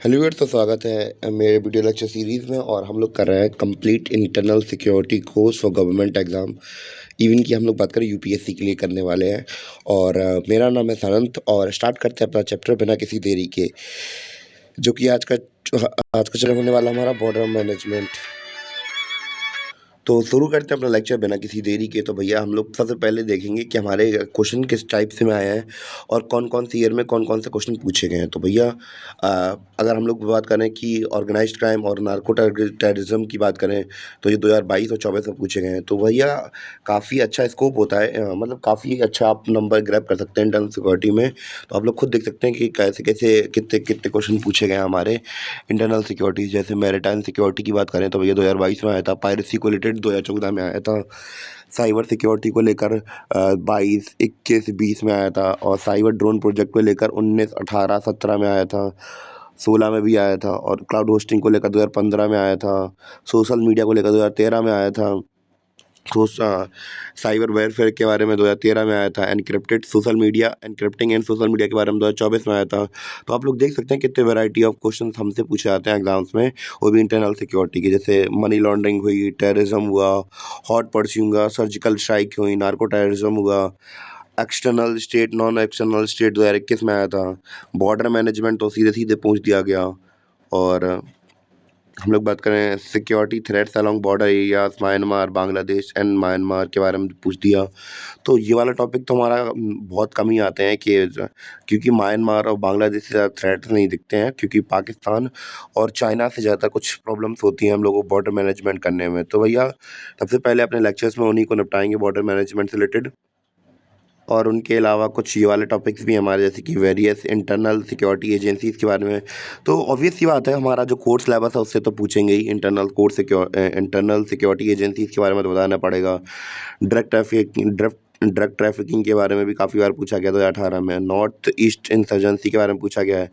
Hello viewers, तो स्वागत है मेरे वीडियो लेक्चर सीरीज़ में। और हम लोग कर रहे हैं complete internal security course for government exam. Even की हम लोग बात करें यूपीएससी के लिए करने वाले हैं। और मेरा नाम है सानंत और स्टार्ट करते हैं अपना चैप्टर बिना किसी देरी के, जो कि आज का चैप्टर होने वाला हमारा बॉर्डर मैनेजमेंट। तो शुरू करते हैं अपना लेक्चर बिना किसी देरी के। तो भैया हम लोग सबसे पहले देखेंगे कि हमारे क्वेश्चन किस टाइप से में आए हैं और कौन कौन सी ईयर में कौन कौन से क्वेश्चन पूछे गए हैं। तो भैया अगर हम लोग बात करें कि ऑर्गेनाइज्ड क्राइम और नार्को टेररिज्म की बात करें तो ये 2022 और 24 में पूछे गए हैं। तो भैया काफ़ी अच्छा स्कोप होता है, मतलब काफ़ी अच्छा आप नंबर ग्रैब कर सकते हैं इंटरनल सिक्योरिटी में। तो आप लोग खुद देख सकते हैं कि कैसे कैसे कितने कितने क्वेश्चन पूछे गए हैं हमारे इंटरनल सिक्योरिटी। जैसे मैरिटाइम सिक्योरिटी की बात करें तो भैया 2022 में आया था। पायरेसी को रिलेटेड 2014 में आया था। साइबर सिक्योरिटी को लेकर 22, 21, 20 में आया था। और साइबर ड्रोन प्रोजेक्ट को लेकर 19, 18, 17 में आया था। 16 में भी आया था। और क्लाउड होस्टिंग को लेकर 2015 में आया था। सोशल मीडिया को लेकर 2013 में आया था। साइबर वेयरफेयर के बारे में 2013 में आया था। Encrypted social media, एनक्रिप्टिंग and social media के बारे में 2024 में आया था। तो आप लोग देख सकते हैं कितने वैरायटी ऑफ क्वेश्चन हमसे पूछे जाते हैं एग्जाम्स में, वो भी इंटरनल सिक्योरिटी के। जैसे मनी लॉन्ड्रिंग हुई, टेररिज्म हुआ, हॉट परस्यूम हुआ, सर्जिकल स्ट्राइक हुई, नार्को टेररिज्म हुआ, external state non external state 2021 में आया था। बॉर्डर मैनेजमेंट तो सीधे सीधे पूछ दिया गया। और हम लोग बात करें security threats along border areas, Myanmar, Bangladesh and Myanmar के बारे में पूछ दिया। तो ये वाला टॉपिक तो हमारा बहुत कम ही आते हैं कि क्योंकि म्यांमार और बांग्लादेश से ज़्यादा थ्रेट्स नहीं दिखते हैं, क्योंकि पाकिस्तान और चाइना से ज़्यादा कुछ प्रॉब्लम्स होती हैं हम लोगों को बॉर्डर मैनेजमेंट करने में। तो भैया सबसे पहले अपने लेक्चर्स में उन्हीं को निपटाएंगे, बॉर्डर मैनेजमेंट से रिलेटेड। और उनके अलावा कुछ ये वाले टॉपिक्स भी हैं हमारे, जैसे कि वेरियस इंटरनल सिक्योरिटी एजेंसीज़ के बारे में। तो ऑब्वियस सी बात है, हमारा जो कोर्स सिलेबस है उससे तो पूछेंगे ही। इंटरनल सिक्योरिटी एजेंसीज़ के बारे में तो बताना पड़ेगा। ड्रग ट्रैफिकिंग के बारे में भी काफ़ी बार पूछा गया 2018 में। नॉर्थ ईस्ट इंसर्जेंसी के बारे में पूछा गया है।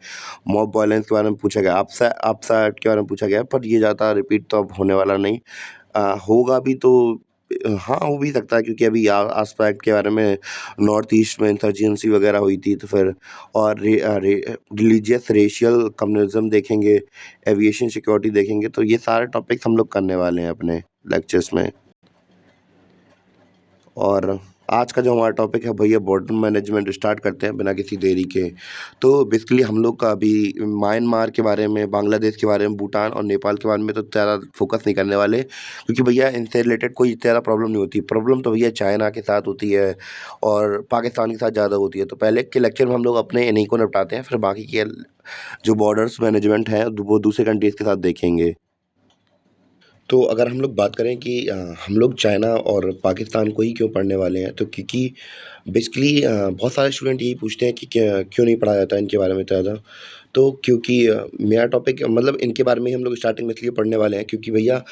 मॉब वायलेंस के बारे में पूछा गया। आपसा एक्ट के बारे में पूछा गया है। पर ये ज़्यादा रिपीट तो अब होने वाला नहीं। होगा भी तो हाँ, हो भी सकता है, क्योंकि अभी आस्पा एक्ट के बारे में नॉर्थ ईस्ट में इंसर्जेंसी वगैरह हुई थी। तो फिर और रिलीजियस रेशियल कम्युनिज्म देखेंगे, एविएशन सिक्योरिटी देखेंगे। तो ये सारे टॉपिक्स हम लोग करने वाले हैं अपने लेक्चर्स में। और आज का जो हमारा टॉपिक है भैया बॉर्डर मैनेजमेंट, स्टार्ट करते हैं बिना किसी देरी के। तो बेसिकली हम लोग का अभी म्यांमार के बारे में, बांग्लादेश के बारे में, भूटान और नेपाल के बारे में तो ज़्यादा फोकस नहीं करने वाले, क्योंकि भैया इनसे रिलेटेड कोई ज़्यादा प्रॉब्लम नहीं होती। प्रॉब्लम तो भैया चाइना के साथ होती है और पाकिस्तान के साथ ज़्यादा होती है। तो पहले के लेक्चर में हम लोग अपने इन्हीं को निपटाते हैं, फिर बाकी के जो बॉर्डर्स मैनेजमेंट है वो दूसरे कंट्रीज़ के साथ देखेंगे। तो अगर हम लोग बात करें कि हम लोग चाइना और पाकिस्तान को ही क्यों पढ़ने वाले हैं, तो क्योंकि बेसिकली बहुत सारे स्टूडेंट यही पूछते हैं कि क्यों नहीं पढ़ा जाता इनके बारे में ज़्यादा। तो क्योंकि मेरा टॉपिक मतलब इनके बारे में ही हम लोग स्टार्टिंग में इसलिए पढ़ने वाले हैं, क्योंकि भैया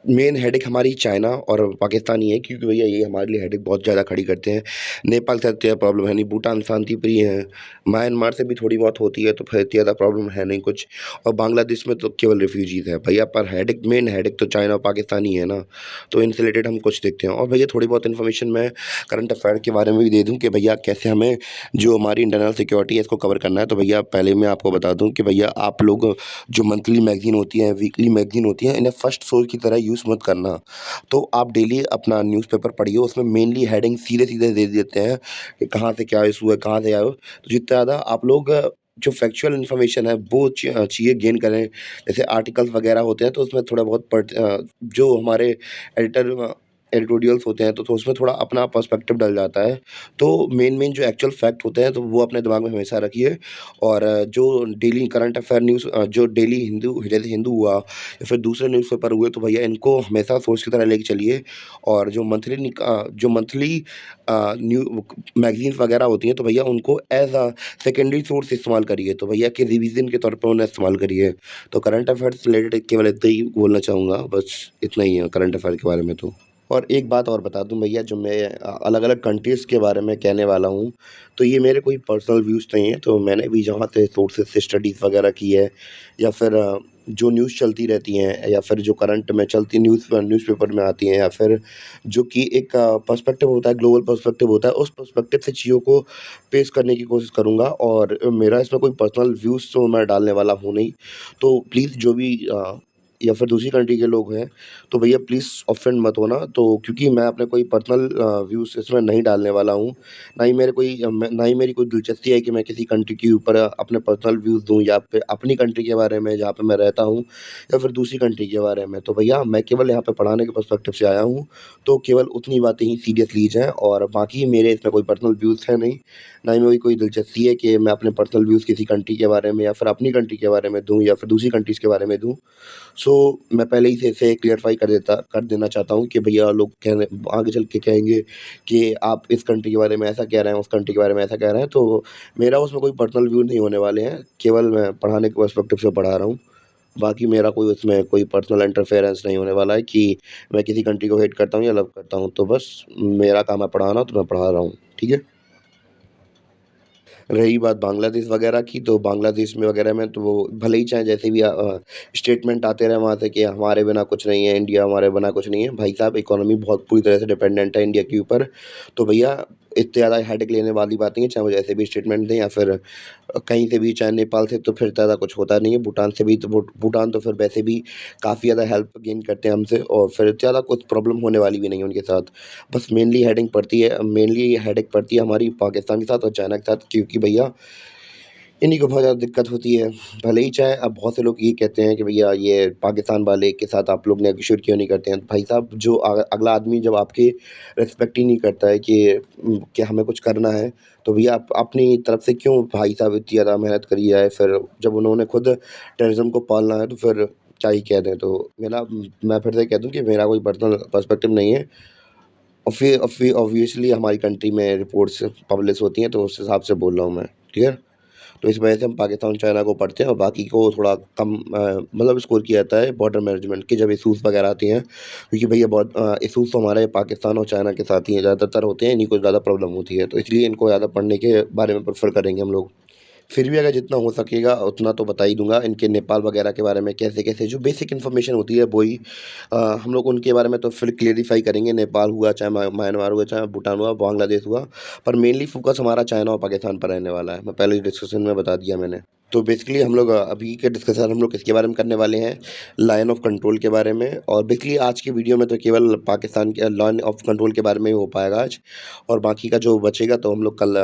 मेन हेडेक हमारी चाइना और पाकिस्तान ही है, क्योंकि भैया ये हमारे लिए हेडेक बहुत ज़्यादा खड़ी करते हैं। नेपाल से इतना प्रॉब्लम है नहीं, भूटान शांति प्रिय है, म्यांमार से भी थोड़ी बहुत होती है, तो फिर इतनी ज़्यादा प्रॉब्लम है नहीं कुछ। और बांग्लादेश में तो केवल रिफ्यूजीज़ है भैया। पर हेडेक, मेन हेडेक तो चाइना और पाकिस्तान ही है ना। तो इनसे रिलेटेड हम कुछ देखते हैं। और भैया थोड़ी बहुत इन्फॉर्मेशन मैं करंट अफेयर के बारे में भी दे दूँ कि भैया कैसे हमें जो हमारी इंटरनल सिक्योरिटी है इसको कवर करना है। तो भैया पहले मैं आपको बता दूँ कि भैया आप लोग जो मंथली मैगज़ीन होती है, वीकली मैगज़ीन होती है, इन्हें फर्स्ट सोर्स की तरह यूज़ मत करना। तो आप डेली अपना न्यूज़पेपर पढ़िए, उसमें मेनली हेडिंग सीधे-सीधे दे देते हैं कि कहाँ से क्या इश्यू है, कहाँ से आया हो। तो जितना ज़्यादा आप लोग जो फैक्चुअल इन्फॉर्मेशन है वो चाहिए गेन करें। जैसे आर्टिकल्स वगैरह होते हैं तो उसमें थोड़ा बहुत जो हमारे एडिटोरियल्स होते हैं तो उसमें थोड़ा अपना पर्सपेक्टिव डल जाता है। तो मेन जो एक्चुअल फैक्ट होते हैं तो वो अपने दिमाग में हमेशा रखिए। और जो डेली करंट अफेयर न्यूज़, जो डेली हिंदू, जैसे हिंदू हुआ या फिर दूसरे न्यूज़पेपर हुए, तो भैया इनको हमेशा सोर्स की तरह लेके चलिए। और जो मंथली न्यू मैगज़ीन्स वगैरह होती हैं तो भैया उनको एज़ अ सेकेंडरी सोर्स इस्तेमाल करिए। तो भैया कि रिवीजन के तौर पे उन्हें इस्तेमाल करिए। तो करंट अफेयर्स से रिलेटेड केवल इतना ही बोलना चाहूँगा, बस इतना ही है करंट अफेयर के बारे में तो। और एक बात और बता दूँ भैया, जो मैं अलग-अलग कंट्रीज़ के बारे में कहने वाला हूँ, तो ये मेरे कोई पर्सनल व्यूज़ नहीं हैं। तो मैंने भी जहाँ से सोर्सेज़ से स्टडीज़ वगैरह की है या फिर जो न्यूज़ चलती रहती हैं या फिर जो करंट में चलती न्यूज़पेपर में आती हैं, या फिर जो कि एक पर्सपेक्टिव होता है, ग्लोबल पर्सपेक्टिव होता है, उस पर्सपेक्टिव से चीज़ों को पेश करने की कोशिश करूँगा। और मेरा इसमें कोई पर्सनल व्यूज़ तो मैं डालने वाला हूँ नहीं। तो प्लीज़ जो भी या फिर दूसरी कंट्री के लोग हैं, तो भैया प्लीज़ ऑफ़ेंड मत होना। तो क्योंकि मैं अपने कोई पर्सनल व्यूज़ इसमें नहीं डालने वाला हूँ। ना ही मेरी कोई दिलचस्पी है कि मैं किसी कंट्री के ऊपर अपने पर्सनल व्यूज़ दूँ, या फिर अपनी कंट्री के बारे में जहाँ पे मैं रहता हूँ, या फिर दूसरी कंट्री के बारे में। तो भैया मैं केवल यहाँ पे पढ़ाने के पर्सपेक्टिव से आया हूँ, तो केवल उतनी बातें ही सीरियस ली जाएँ, और बाकी मेरे इसमें कोई पर्सनल व्यूज़ है नहीं। ना ही मेरी कोई दिलचस्पी है कि मैं अपने पर्सनल व्यूज़ किसी कंट्री के बारे में या फिर अपनी कंट्री के बारे में दूँ, या फिर दूसरी कंट्रीज़ के बारे में दूँ। सो मैं पहले ही से इसे क्लियरफ़ाई कर देना चाहता हूँ कि भैया लोग आगे चल के कहेंगे कि आप इस कंट्री के बारे में ऐसा कह रहे हैं, उस कंट्री के बारे में ऐसा कह रहे हैं। तो मेरा उसमें कोई पर्सनल व्यू नहीं होने वाले हैं, केवल मैं पढ़ाने के पर्सपेक्टिव से पढ़ा रहा हूँ। बाकी मेरा कोई उसमें कोई पर्सनल इंटरफेरेंस नहीं होने वाला है कि मैं किसी कंट्री को हेट करता हूँ या लव करता हूँ। तो बस मेरा काम है पढ़ाना, तो मैं पढ़ा रहा हूँ। ठीक है? रही बात बांग्लादेश वगैरह की, तो बांग्लादेश में वगैरह में तो वो भले ही चाहे जैसे भी स्टेटमेंट आते रहे वहाँ से कि हमारे बिना कुछ नहीं है, इंडिया हमारे बिना कुछ नहीं है। भाई साहब, इकोनॉमी बहुत पूरी तरह से डिपेंडेंट है इंडिया के ऊपर। तो भैया इतने ज़्यादा हेडेक लेने वाली बात नहीं है, चाहे वो जैसे भी स्टेटमेंट दें, या फिर कहीं से भी, चाहे नेपाल से, तो फिर ज़्यादा कुछ होता नहीं है। भूटान से भी, तो भूटान तो फिर वैसे भी काफ़ी ज़्यादा हेल्प गेन करते हैं हमसे, और फिर ज़्यादा कुछ प्रॉब्लम होने वाली भी नहीं है उनके साथ। बस मेनली हेडेक पड़ती है हमारी पाकिस्तान के साथ और चाइना के साथ, क्योंकि भैया इन्हीं को बहुत ज़्यादा दिक्कत होती है। भले ही चाहे, अब बहुत से लोग ये कहते हैं कि भैया ये पाकिस्तान वाले के साथ आप लोग नेगोशिएट क्यों नहीं करते हैं? भाई साहब, जो अगला आदमी जब आपकी रिस्पेक्ट ही नहीं करता है कि हमें कुछ करना है, तो भैया आप अपनी तरफ से क्यों भाई साहब इतनी ज़्यादा मेहनत करी जाए? फिर जब उन्होंने खुद टेररिज़्म को पालना है, तो फिर क्या ही कह दें? तो मैं फिर से कह दूँ कि मेरा कोई पर्सनल पर्सपेक्टिव नहीं है। ऑब्वियसली हमारी कंट्री में रिपोर्ट्स पब्लिश होती हैं, तो उस हिसाब से बोल रहा हूँ मैं। क्लियर? तो इस वजह से हम पाकिस्तान, चाइना को पढ़ते हैं, और बाकी को थोड़ा कम मतलब स्कोर किया जाता है बॉर्डर मैनेजमेंट की, जब इश्यूज़ वगैरह आती हैं। क्योंकि भैया बहुत इश्यूज़ तो हमारे पाकिस्तान और चाइना के साथ ही हैं, ज़्यादातर होते हैं, इन्हीं को ज़्यादा प्रॉब्लम होती है। तो इसलिए इनको ज़्यादा पढ़ने के बारे में प्रेफ़र करेंगे हम लोग। फिर भी अगर जितना हो सकेगा उतना तो बता ही दूँगा। इनके नेपाल वगैरह के बारे में कैसे-कैसे जो बेसिक इन्फॉर्मेशन होती है, वही हम लोग उनके बारे में तो फिर क्लेरिफ़ाई करेंगे। नेपाल हुआ, चाहे म्यांमार हुआ, चाहे भूटान हुआ, बांग्लादेश हुआ, पर मेनली फ़ोकस हमारा चाइना और पाकिस्तान पर रहने वाला है। मैं पहले ही डिस्कशन में बता दिया मैंने। तो बेसिकली हम लोग अभी के डिस्कशन हम लोग किसके बारे में करने वाले हैं, लाइन ऑफ कंट्रोल के बारे में। और बेसिकली आज की वीडियो में तो केवल पाकिस्तान के लाइन ऑफ कंट्रोल के बारे में ही हो पाएगा आज, और बाकी का जो बचेगा तो हम लोग कल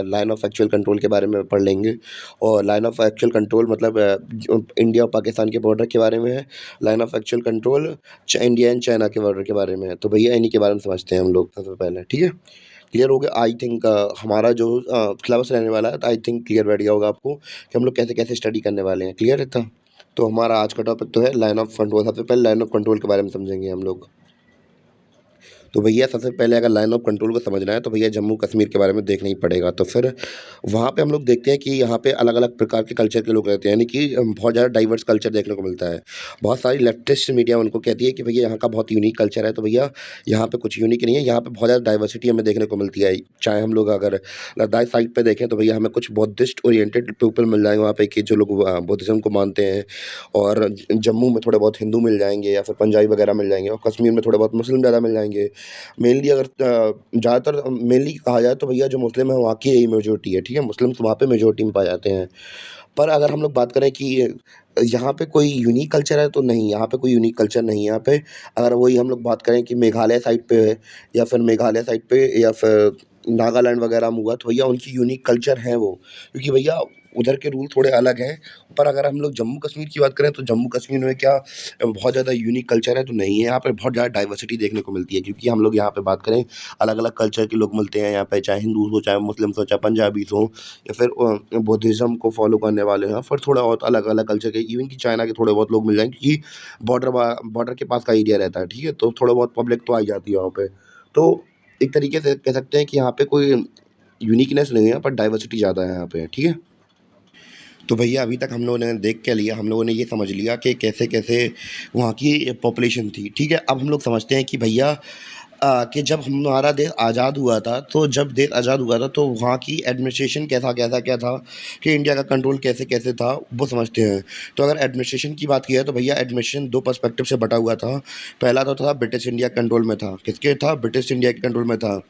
लाइन ऑफ एक्चुअल कंट्रोल के बारे में पढ़ लेंगे। और लाइन ऑफ एक्चुअल कंट्रोल मतलब जो इंडिया और पाकिस्तान के बॉर्डर के बारे में है। Line of actual control India and China के बॉर्डर के बारे में है। तो भैया इन्हीं के बारे में समझते हैं हम लोग सबसे पहले। ठीक है? क्लियर हो गया? आई थिंक हमारा जो सिलेबस रहने वाला है, तो आई थिंक क्लियर बैठ गया होगा आपको कि हम लोग कैसे-कैसे स्टडी करने वाले हैं। क्लियर है था? तो हमारा आज का टॉपिक तो है लाइन ऑफ कंट्रोल। सबसे पहले लाइन ऑफ कंट्रोल के बारे में समझेंगे हम लोग। तो भैया सबसे पहले अगर लाइन ऑफ कंट्रोल को समझना है, तो भैया जम्मू कश्मीर के बारे में देखना ही पड़ेगा। तो फिर वहाँ पे हम लोग देखते हैं कि यहाँ पे अलग-अलग प्रकार के कल्चर के लोग रहते हैं, यानी कि बहुत ज़्यादा डाइवर्स कल्चर देखने को मिलता है। बहुत सारी लेफ्टिस्ट मीडिया उनको कहती है कि भैया यहाँ का बहुत यूनिक कल्चर है, तो भैया यहाँ पे कुछ यूनिक नहीं है, यहाँ पे बहुत ज़्यादा डाइवर्सिटी हमें देखने को मिलती है। चाहे हम लोग अगर लद्दाख साइड पे देखें, तो भैया हमें कुछ बुद्धिस्ट ओरिएंटेड पीपल मिल जाएँगे वहाँ पे, कि जो लोग बुद्धिज़्म को मानते हैं। और जम्मू में थोड़े बहुत हिंदू मिल जाएँगे, या फिर पंजाबी वगैरह मिल जाएँगे, और कश्मीर में थोड़े बहुत मुस्लिम ज़्यादा मिल जाएँगे। मेनली अगर ज़्यादातर मेनली कहा जाए, तो भैया जो मुस्लिम है वहाँ की यही मेजॉरिटी है, ठीक है? मुस्लिम्स वहाँ पे मेजॉरिटी में पाए जाते हैं। पर अगर हम लोग बात करें कि यहाँ पे कोई यूनिक कल्चर है, तो नहीं, यहाँ पे कोई यूनिक कल्चर नहीं है यहाँ पे। अगर वही हम लोग बात करें कि मेघालय साइड पे है, या फिर मेघालय साइड पे, या फिर नागालैंड वगैरह में हुआ, तो भैया उनकी यूनिक कल्चर है वो। क्योंकि भैया उधर के रूल थोड़े अलग हैं। पर अगर हम लोग जम्मू कश्मीर की बात करें, तो जम्मू कश्मीर में क्या बहुत ज़्यादा यूनिक कल्चर है? तो नहीं है, यहाँ पे बहुत ज़्यादा डाइवर्सिटी देखने को मिलती है। क्योंकि हम लोग यहाँ पे बात करें, अलग-अलग कल्चर के लोग मिलते हैं यहाँ पे, चाहे हिंदूज़ हो, चाहे मुस्लिम्स हो, चाहे पंजाबीज़ हों, या फिर बुद्धिज़्म को फ़ॉलो करने वाले हों, फिर थोड़ा बहुत अलग-अलग कल्चर के, इवन कि चाइना के थोड़े बहुत लोग मिल जाएँगे, क्योंकि बॉर्डर के पास का एरिया रहता है, ठीक है? तो थोड़ा बहुत पब्लिक तो आ ही जाती है वहाँ पे। तो एक तरीके से कह सकते हैं कि यहाँ पे कोई यूनिकनेस नहीं है, पर डाइवर्सिटी ज़्यादा है यहाँ पे, ठीक है? तो भैया अभी तक हम लोगों ने देख क्या लिया, हम लोगों ने ये समझ लिया कि कैसे-कैसे वहाँ की पॉपुलेशन थी, ठीक है? अब हम लोग समझते हैं कि भैया कि जब हमारा देश आज़ाद हुआ था, तो जब देश आज़ाद हुआ था, तो वहाँ की एडमिनिस्ट्रेशन कैसा-कैसा क्या था, कि इंडिया का कंट्रोल कैसे-कैसे था, वो समझते हैं। तो अगर एडमिनिस्ट्रेशन की बात की है, तो भैया एडमिनिस्ट्रेशन 2 पर्सपेक्टिव से बँटा हुआ था। पहला तो था ब्रिटिश इंडिया कंट्रोल में था। किसके था? ब्रिटिश इंडिया के कंट्रोल में था।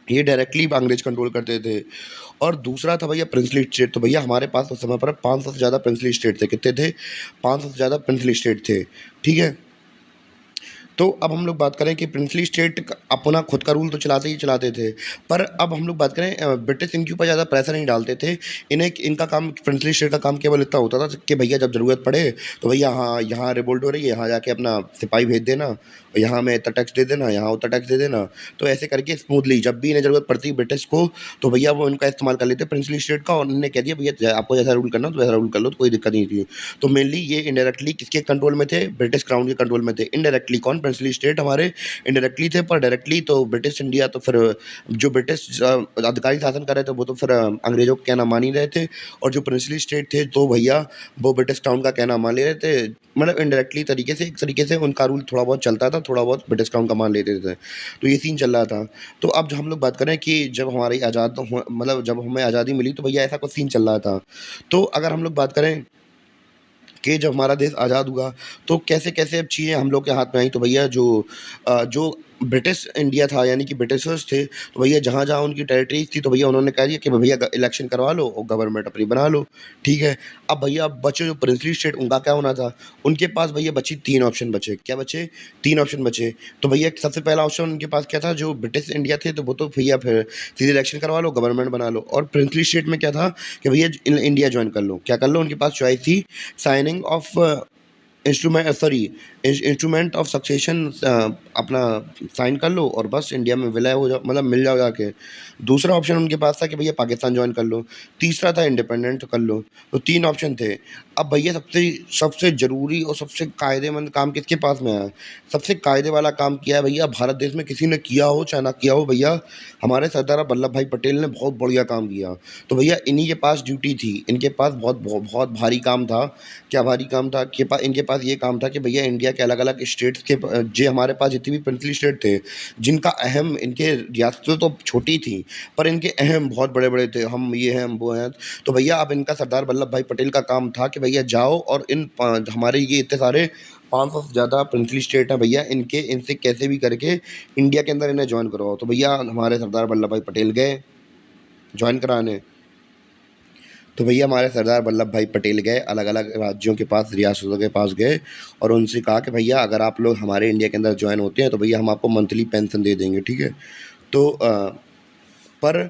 ये डायरेक्टली अंग्रेज़ कंट्रोल करते थे। और दूसरा था भैया प्रिंसली स्टेट। तो भैया हमारे पास उस समय पर 500 से ज़्यादा प्रिंसली स्टेट थे। कितने थे? 500 से ज़्यादा प्रिंसली स्टेट थे। ठीक है? तो अब हम लोग बात करें कि प्रिंसली स्टेट अपना खुद का रूल तो चलाते ही चलाते थे, पर अब हम लोग बात करें ब्रिटिश इनके ऊपर ज़्यादा प्रेशर नहीं डालते थे। इन्हें इनका काम प्रिंसली स्टेट का काम केवल इतना होता था कि भैया जब ज़रूरत पड़े तो भैया हाँ यहाँ रिवोल्ट हो रही है, यहाँ जाके अपना सिपाही भेज देना, और यहाँ में इतना टैक्स दे देना, यहाँ उतना टैक्स दे देना। तो ऐसे करके स्मूथली जब भी इन्हें ज़रूरत पड़ती ब्रिटिश को, तो भैया वो इनका इस्तेमाल कर लेते प्रिंसली स्टेट का, और उन्होंने कह दिया भैया आपको जैसा रूल करना हो तो वैसा रूल कर लो, तो कोई दिक्कत नहीं थी। तो मेनली ये इनडायरेक्टली किसके कंट्रोल में थे? ब्रिटिश क्राउन के कंट्रोल में थे। इनडायरेक्टली कौन? प्रिंसली स्टेट हमारे इनडायरेक्टली थे, पर डायरेक्टली तो ब्रिटिश इंडिया, तो फिर जो ब्रिटिश अधिकारी शासन कर रहे थे वो तो फिर अंग्रेज़ों का कहना मान ही रहे थे, और जो प्रिंसली स्टेट थे तो भैया वो ब्रिटिश क्राउन का कहना मान ले रहे थे। मतलब इनडायरेक्टली तरीके से, एक तरीके से उनका रूल थोड़ा बहुत चलता था, थोड़ा बहुत ब्रिटिश क्राउन का मान लेते थे। तो ये सीन चल रहा था। तो अब जो हम लोग बात करें कि जब हमारी मतलब जब हमें आज़ादी मिली, तो भैया ऐसा कुछ सीन चल रहा था। तो अगर हम लोग बात करें कि जब हमारा देश आज़ाद हुआ, तो कैसे-कैसे अब चीज़ें हम लोग के हाथ में आई, तो भैया जो ब्रिटिश इंडिया था, यानी कि ब्रिटिशर्स थे, तो भैया जहाँ-जहाँ उनकी टेरिटरीज़ थी, तो भैया उन्होंने कह दिया कि भैया इलेक्शन करवा लो और गवर्नमेंट अपनी बना लो, ठीक है। अब भैया अब बचे जो प्रिंसली स्टेट, उनका क्या होना था? उनके पास भैया बची 3 ऑप्शन बचे। क्या बचे? 3 ऑप्शन बचे। तो भैया सबसे पहला ऑप्शन उनके पास क्या था? जो ब्रिटिश इंडिया थे, तो वो तो भैया फिर सीधे इलेक्शन करवा लो, गवर्नमेंट बना लो, और प्रिंसली स्टेट में क्या था कि भैया इंडिया जॉइन कर लो। क्या कर लो? उनके पास चॉइस थी, signing off instrument of succession, अपना साइन कर लो और बस इंडिया में विलय हो जाओ, मतलब मिल जाओ जाके। दूसरा ऑप्शन उनके पास था कि भैया पाकिस्तान ज्वाइन कर लो। तीसरा था इंडिपेंडेंट कर लो। तो 3 ऑप्शन थे। अब भैया सबसे सबसे ज़रूरी और सबसे क़ायदेमंद काम किसके पास में है? सबसे कायदे वाला काम किया है भैया भारत देश में, किसी ने किया हो चाहे ना किया हो भैया, हमारे सरदार वल्लभ भाई पटेल ने बहुत बढ़िया काम किया। तो भैया इन्हीं के पास ड्यूटी थी, इनके पास बहुत भारी काम था। क्या भारी काम था कि इनके पास ये काम था कि भैया इंडिया के अलग-अलग स्टेट्स के जे हमारे पास जितनी भी प्रिंसली स्टेट थे, जिनका अहम, इनके रियासतें तो छोटी थी, पर इनके अहम बहुत बड़े-बड़े थे। हम ये हैं, हम वो हैं। तो भैया अब इनका सरदार वल्लभ भाई पटेल का काम था कि भैया जाओ और इन हमारे ये इतने सारे 500 से ज़्यादा प्रिंसली स्टेट हैं भैया, इनसे कैसे भी करके इंडिया के अंदर इन्हें जॉइन करवाओ। तो भैया हमारे सरदार वल्लभ भाई पटेल गए जॉइन कराने। तो भैया हमारे सरदार वल्लभ भाई पटेल गए, अलग-अलग राज्यों के पास, रियासतों के पास गए, और उनसे कहा कि भैया अगर आप लोग हमारे इंडिया के अंदर जॉइन होते हैं, तो भैया हम आपको मंथली पेंशन दे देंगे, ठीक है। तो पर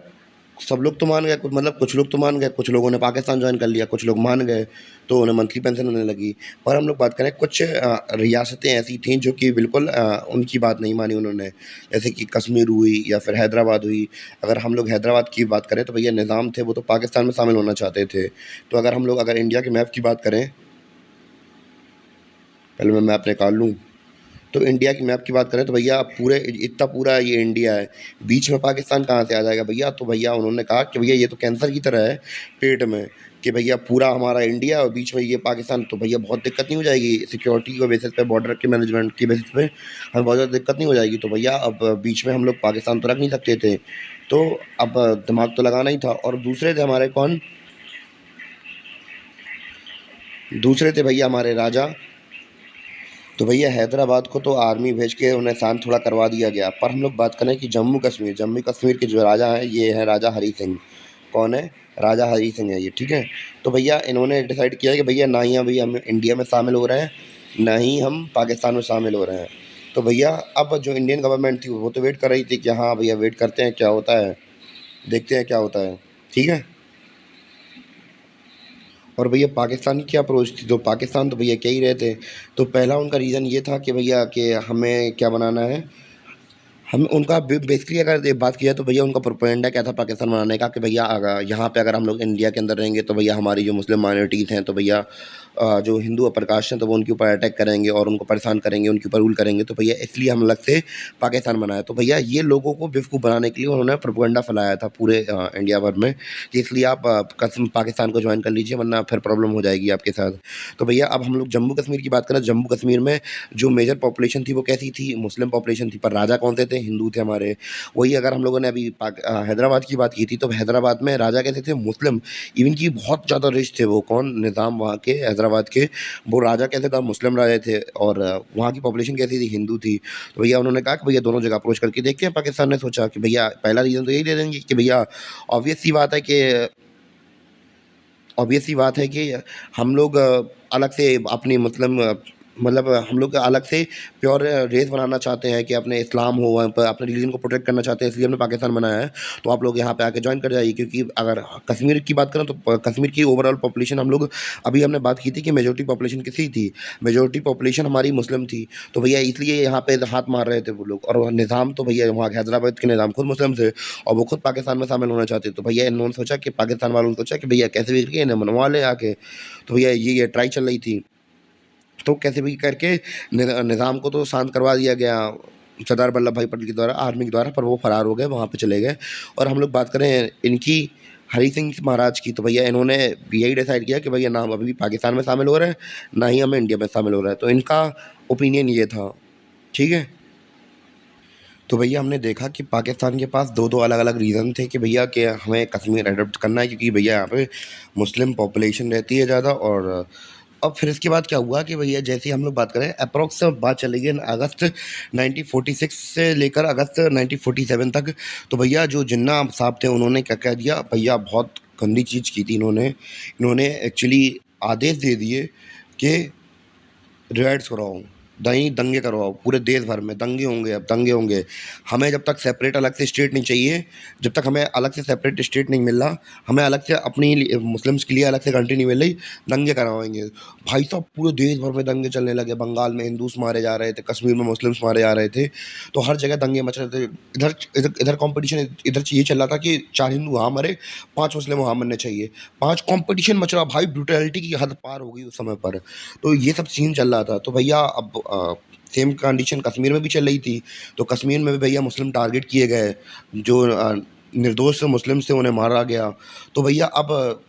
सब लोग तो मान गए, कुछ लोग तो मान गए, कुछ लोगों ने पाकिस्तान जॉइन कर लिया, कुछ लोग मान गए, तो उन्हें मंथली पेंशन मिलने लगी। और हम लोग बात करें, कुछ रियासतें ऐसी थीं जो कि बिल्कुल उनकी बात नहीं मानी उन्होंने, जैसे कि कश्मीर हुई या फिर हैदराबाद हुई। अगर हम लोग हैदराबाद की बात करें, तो भैया निज़ाम थे, वो तो पाकिस्तान में शामिल होना चाहते थे। तो अगर इंडिया के मैप की बात करें, पहले मैं मैप निकाल लूँ। तो इंडिया की मैप की बात करें, तो भैया पूरे इतना पूरा ये इंडिया है, बीच में पाकिस्तान कहाँ से आ जाएगा भैया? तो भैया उन्होंने कहा कि भैया ये तो कैंसर की तरह है पेट में, कि भैया पूरा हमारा इंडिया और बीच में ये पाकिस्तान, तो भैया बहुत दिक्कत नहीं हो जाएगी सिक्योरिटी के बेसिस पे, बॉर्डर के मैनेजमेंट की बेसिस पे हमें बहुत ज़्यादा दिक्कत नहीं हो जाएगी। तो भैया अब बीच में हम लोग पाकिस्तान तो रख नहीं सकते थे, तो अब दिमाग तो लगाना ही था। और दूसरे थे हमारे कौन? दूसरे थे भैया हमारे राजा। तो भैया हैदराबाद को तो आर्मी भेज के उन्हें शांत थोड़ा करवा दिया गया। पर हम लोग बात करें कि जम्मू कश्मीर के जो राजा हैं, ये हैं राजा हरी सिंह। कौन है? राजा हरी सिंह है ये, ठीक है। तो भैया इन्होंने डिसाइड किया कि भैया ना ही अभी हम इंडिया में शामिल हो रहे हैं, ना ही हम पाकिस्तान में शामिल हो रहे हैं। तो भैया अब जो इंडियन गवर्नमेंट थी वो तो वेट कर रही थी कि हाँ भैया वेट करते हैं क्या होता है, देखते हैं क्या होता है, ठीक है। और भैया पाकिस्तान की क्या अप्रोच थी? तो पाकिस्तान तो भैया कह ही रहे थे। तो पहला उनका रीज़न ये था कि भैया कि हमें क्या बनाना है, हम उनका बेसिकली अगर ये बात की जाए, तो भैया उनका प्रोपेगेंडा क्या था पाकिस्तान बनाने का, कि भैया अगर यहाँ पे अगर हम लोग इंडिया के अंदर रहेंगे, तो भैया हमारी जो मुस्लिम माइनॉरिटीज़ हैं, तो भैया जो हिंदू अप्रकाश हैं, तो वो उनके ऊपर अटैक करेंगे और उनको परेशान करेंगे, उनके ऊपर रूल करेंगे। तो भैया इसलिए हम अलग से पाकिस्तान बनाया। तो भैया ये लोगों को बेवकूफ़ बनाने के लिए उन्होंने प्रोपेगेंडा फैलाया था पूरे इंडिया भर में, कि इसलिए आप कसम पाकिस्तान को ज्वाइन कर लीजिए, वरना फिर प्रॉब्लम हो जाएगी आपके साथ। तो भैया अब हम लोग जम्मू कश्मीर की बात करें, जम्मू कश्मीर में जो मेजर पॉपुलेशन थी वो कैसी थी? मुस्लिम पॉपुलेशन थी, पर राजा कौन से थे? हिंदू थे हमारे। वही अगर हम लोगों ने अभी हैदराबाद की बात की थी, तो हैदराबाद में राजा कैसे थे? मुस्लिम। इवन कि बहुत ज़्यादा रिच थे वो, कौन? निज़ाम वहाँ के हैदराबाद के। वो राजा कैसे था? मुस्लिम राजा थे, और वहाँ की पॉपुलेशन कैसी थी? हिंदू थी। तो भैया उन्होंने कहा कि भैया दोनों जगह अप्रोच करके देखते हैं। पाकिस्तान ने सोचा कि भैया पहला रीज़न तो यही दे देंगे कि भैया ऑब्वियस सी बात है कि ऑब्वियस सी बात है कि हम लोग अलग से अपनी मतलब हम लोग अलग से प्योर रेस बनाना चाहते हैं कि अपने इस्लाम हो, वहाँ पर अपने रिलीजन को प्रोटेक्ट करना चाहते हैं, इसलिए हमने पाकिस्तान बनाया है। तो आप लोग यहाँ पे आके ज्वाइन कर जाइए, क्योंकि अगर कश्मीर की बात करें तो कश्मीर की ओवरऑल पॉपुलेशन हम लोग, अभी हमने बात की थी कि मेजोरिटी पॉपुलेशन किसी थी? मेजोरिटी पॉपुलेशन हमारी मुस्लिम थी। तो भैया इसलिए यहाँ पे हाथ मार रहे थे वो लोग, और निज़ाम तो भैया वहाँ के हैदराबाद के निज़ाम खुद मुस्लिम थे, और वो खुद पाकिस्तान में शामिल होना चाहते। तो भैया इन्होंने सोचा कि पाकिस्तान वालों ने सोचा कि भैया कैसे भी करके इन्हें मनवा ले आके। तो भैया ये ट्राई चल रही थी। तो कैसे भी करके निज़ाम को तो शांत करवा दिया गया सरदार वल्लभ भाई पटेल के द्वारा, आर्मी के द्वारा, पर वो फरार हो गए, वहाँ पे चले गए। और हम लोग बात करें इनकी, हरी सिंह महाराज की, तो भैया इन्होंने यही डिसाइड किया कि भैया ना हम अभी भी पाकिस्तान में शामिल हो रहे हैं, ना ही हमें इंडिया में शामिल हो रहा है। तो इनका ओपिनियन ये था। ठीक है? तो भैया हमने देखा कि पाकिस्तान के पास 2-2 अलग-अलग रीज़न थे कि भैया कि हमें कश्मीर अडॉप्ट करना है, क्योंकि भैया यहाँ पे मुस्लिम पॉपुलेशन रहती है ज़्यादा। और अब फिर इसके बाद क्या हुआ कि भैया जैसे ही हम लोग बात करें, अप्रॉक्स बात चली गई अगस्त 1946 से लेकर अगस्त 1947 तक। तो भैया जो जिन्ना साहब थे उन्होंने क्या कह दिया भैया, बहुत गंदी चीज़ की थी इन्होंने। इन्होंने एक्चुअली आदेश दे दिए कि रिवाइड्स कराओ, दही दंगे करवाओ, पूरे देश भर में दंगे होंगे, अब दंगे होंगे। हमें जब तक सेपरेट अलग से स्टेट नहीं चाहिए, जब तक हमें अलग से सेपरेट स्टेट नहीं मिल रहा, हमें अलग से अपनी मुस्लिम्स के लिए अलग से कंट्री नहीं मिल रही, दंगे करवाएँगे। भाई साहब पूरे देश भर में दंगे चलने लगे, बंगाल में हिंदूस मारे जा रहे थे, कश्मीर में मुस्लिम्स मारे जा रहे थे, तो हर जगह दंगे मच रहे थे। इधर इधर इधर कॉम्पिटिशन इधर ये चल रहा था कि 4 हिंदू वहाँ मरे, 5 मुस्लिम वहाँ मरने चाहिए। 5 कॉम्पिटिशन मच रहा भाई, ब्रूटैलिटी की हद पार हो गई उस समय पर। तो ये सब सीन चल रहा था। तो भैया अब सेम कंडीशन कश्मीर में भी चल रही थी। तो कश्मीर में भी भैया मुस्लिम टारगेट किए गए, जो निर्दोष मुस्लिम्स थे उन्हें मारा गया। तो भैया अब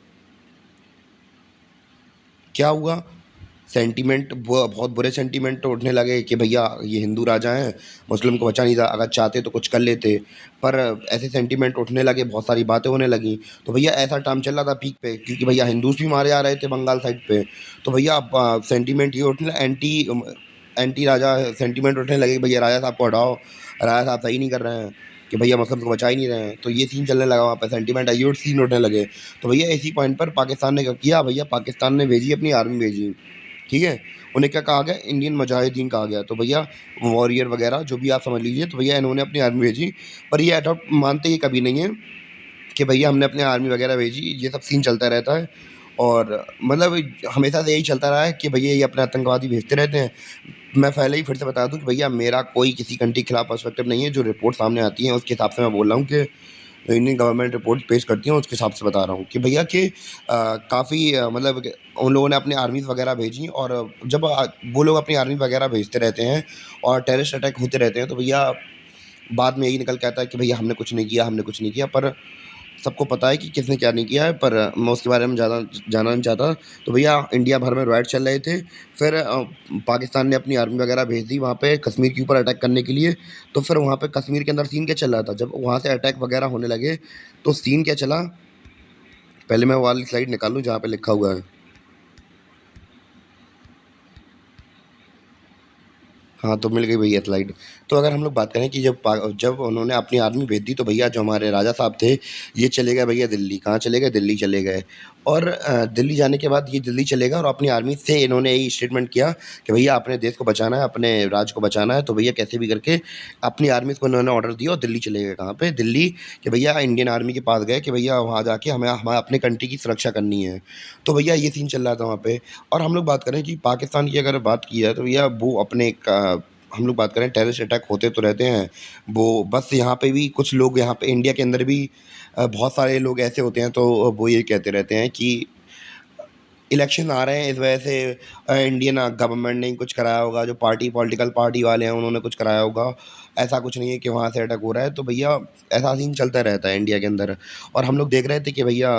क्या हुआ? सेंटीमेंट बहुत बुरे सेंटीमेंट उठने लगे कि भैया ये हिंदू राजा हैं, मुस्लिम को बचा नहीं था, अगर चाहते तो कुछ कर लेते। पर ऐसे सेंटीमेंट उठने लगे, बहुत सारी बातें होने लगी। तो भैया ऐसा टाइम चल रहा था पीक पे, क्योंकि भैया हिंदूस भी मारे जा रहे थे बंगाल साइड पे। तो भैया अब सेंटीमेंट ये उठने, एंटी एंटी राजा सेंटीमेंट उठने लगे कि भैया राजा साहब को हटाओ, राजा साहब सही नहीं कर रहे हैं, कि भैया मुस्लिम को बचा ही नहीं रहे हैं। तो ये सीन चलने लगा वहाँ पे, सेंटीमेंट आइयोट सीन उठने लगे। तो भैया इसी पॉइंट पर पाकिस्तान ने क्या किया? भैया पाकिस्तान ने भेजी, अपनी आर्मी भेजी। ठीक है? उन्हें क्या कहा गया? इंडियन मुजाहिदीन कहा गया। तो भैया वॉरियर वगैरह जो भी आप समझ लीजिए, तो भैया इन्होंने अपनी आर्मी भेजी। पर ये अडॉप्ट मानते ही कभी नहीं है कि भैया हमने अपनी आर्मी वगैरह भेजी, ये सब सीन चलता रहता है। और मतलब हमेशा से यही चलता रहा है कि भैया ये अपने आतंकवादी भेजते रहते हैं। मैं पहले ही फिर से बता दूँ कि भैया मेरा कोई किसी कंट्री के खिलाफ पर्सपेक्टिव नहीं है, जो रिपोर्ट सामने आती है उसके हिसाब से मैं बोल रहा हूँ कि इंडियन गवर्नमेंट रिपोर्ट पेश करती है, उसके हिसाब से बता रहा हूँ कि भैया कि काफ़ी मतलब कि उन लोगों ने अपनी आर्मीज़ वगैरह भेजी। और जब वो लोग अपनी आर्मी वगैरह भेजते रहते हैं और टेररिस्ट अटैक होते रहते हैं, तो भैया बाद में यही निकल के आता है कि भैया हमने कुछ नहीं किया, हमने कुछ नहीं किया। पर सबको पता है कि किसने क्या नहीं किया है, पर मैं उसके बारे में ज़्यादा जानना नहीं चाहता। तो भैया इंडिया भर में राइट चल रहे थे। फिर पाकिस्तान ने अपनी आर्मी वगैरह भेज दी वहाँ पे कश्मीर के ऊपर अटैक करने के लिए। तो फिर वहाँ पे कश्मीर के अंदर सीन क्या चल रहा था, जब वहाँ से अटैक वगैरह होने लगे, तो सीन क्या चला? पहले मैं वो वाली स्लाइड निकाल लूँ जहाँ पे लिखा हुआ है। हाँ, तो मिल गई भैया स्लाइड। तो अगर हम लोग बात करें कि जब उन्होंने अपनी आर्मी भेज दी, तो भैया जो हमारे राजा साहब थे, ये चले गए भैया दिल्ली। कहाँ चले गए? दिल्ली चले गए। और दिल्ली जाने के बाद ये दिल्ली चले गए, और अपनी आर्मी से इन्होंने यही स्टेटमेंट किया कि भैया अपने देश को बचाना है, अपने राज्य को बचाना है। तो भैया कैसे भी करके अपनी आर्मी को इन्होंने ऑर्डर दिया और दिल्ली चले गए। कहाँ पे? दिल्ली। कि भैया इंडियन आर्मी के पास गए कि भैया वहाँ जाके हमें अपने कंट्री की सुरक्षा करनी है। तो भैया ये सीन चल रहा था वहाँ पे। और हम लोग बात करें कि पाकिस्तान की अगर बात की है, तो भैया वो अपने हम लोग बात करें, टेररिस्ट अटैक होते तो रहते हैं। वो बस यहाँ पे भी कुछ लोग, यहाँ पे इंडिया के अंदर भी बहुत सारे लोग ऐसे होते हैं, तो वो ये कहते रहते हैं कि इलेक्शन आ रहे हैं, इस वजह से इंडियन गवर्नमेंट ने ही कुछ कराया होगा, जो पॉलिटिकल पार्टी वाले हैं उन्होंने कुछ कराया होगा। ऐसा कुछ नहीं है कि वहाँ से अटैक हो रहा है। तो भैया ऐसा सीन चलता रहता है इंडिया के अंदर। और हम लोग देख रहे थे कि भैया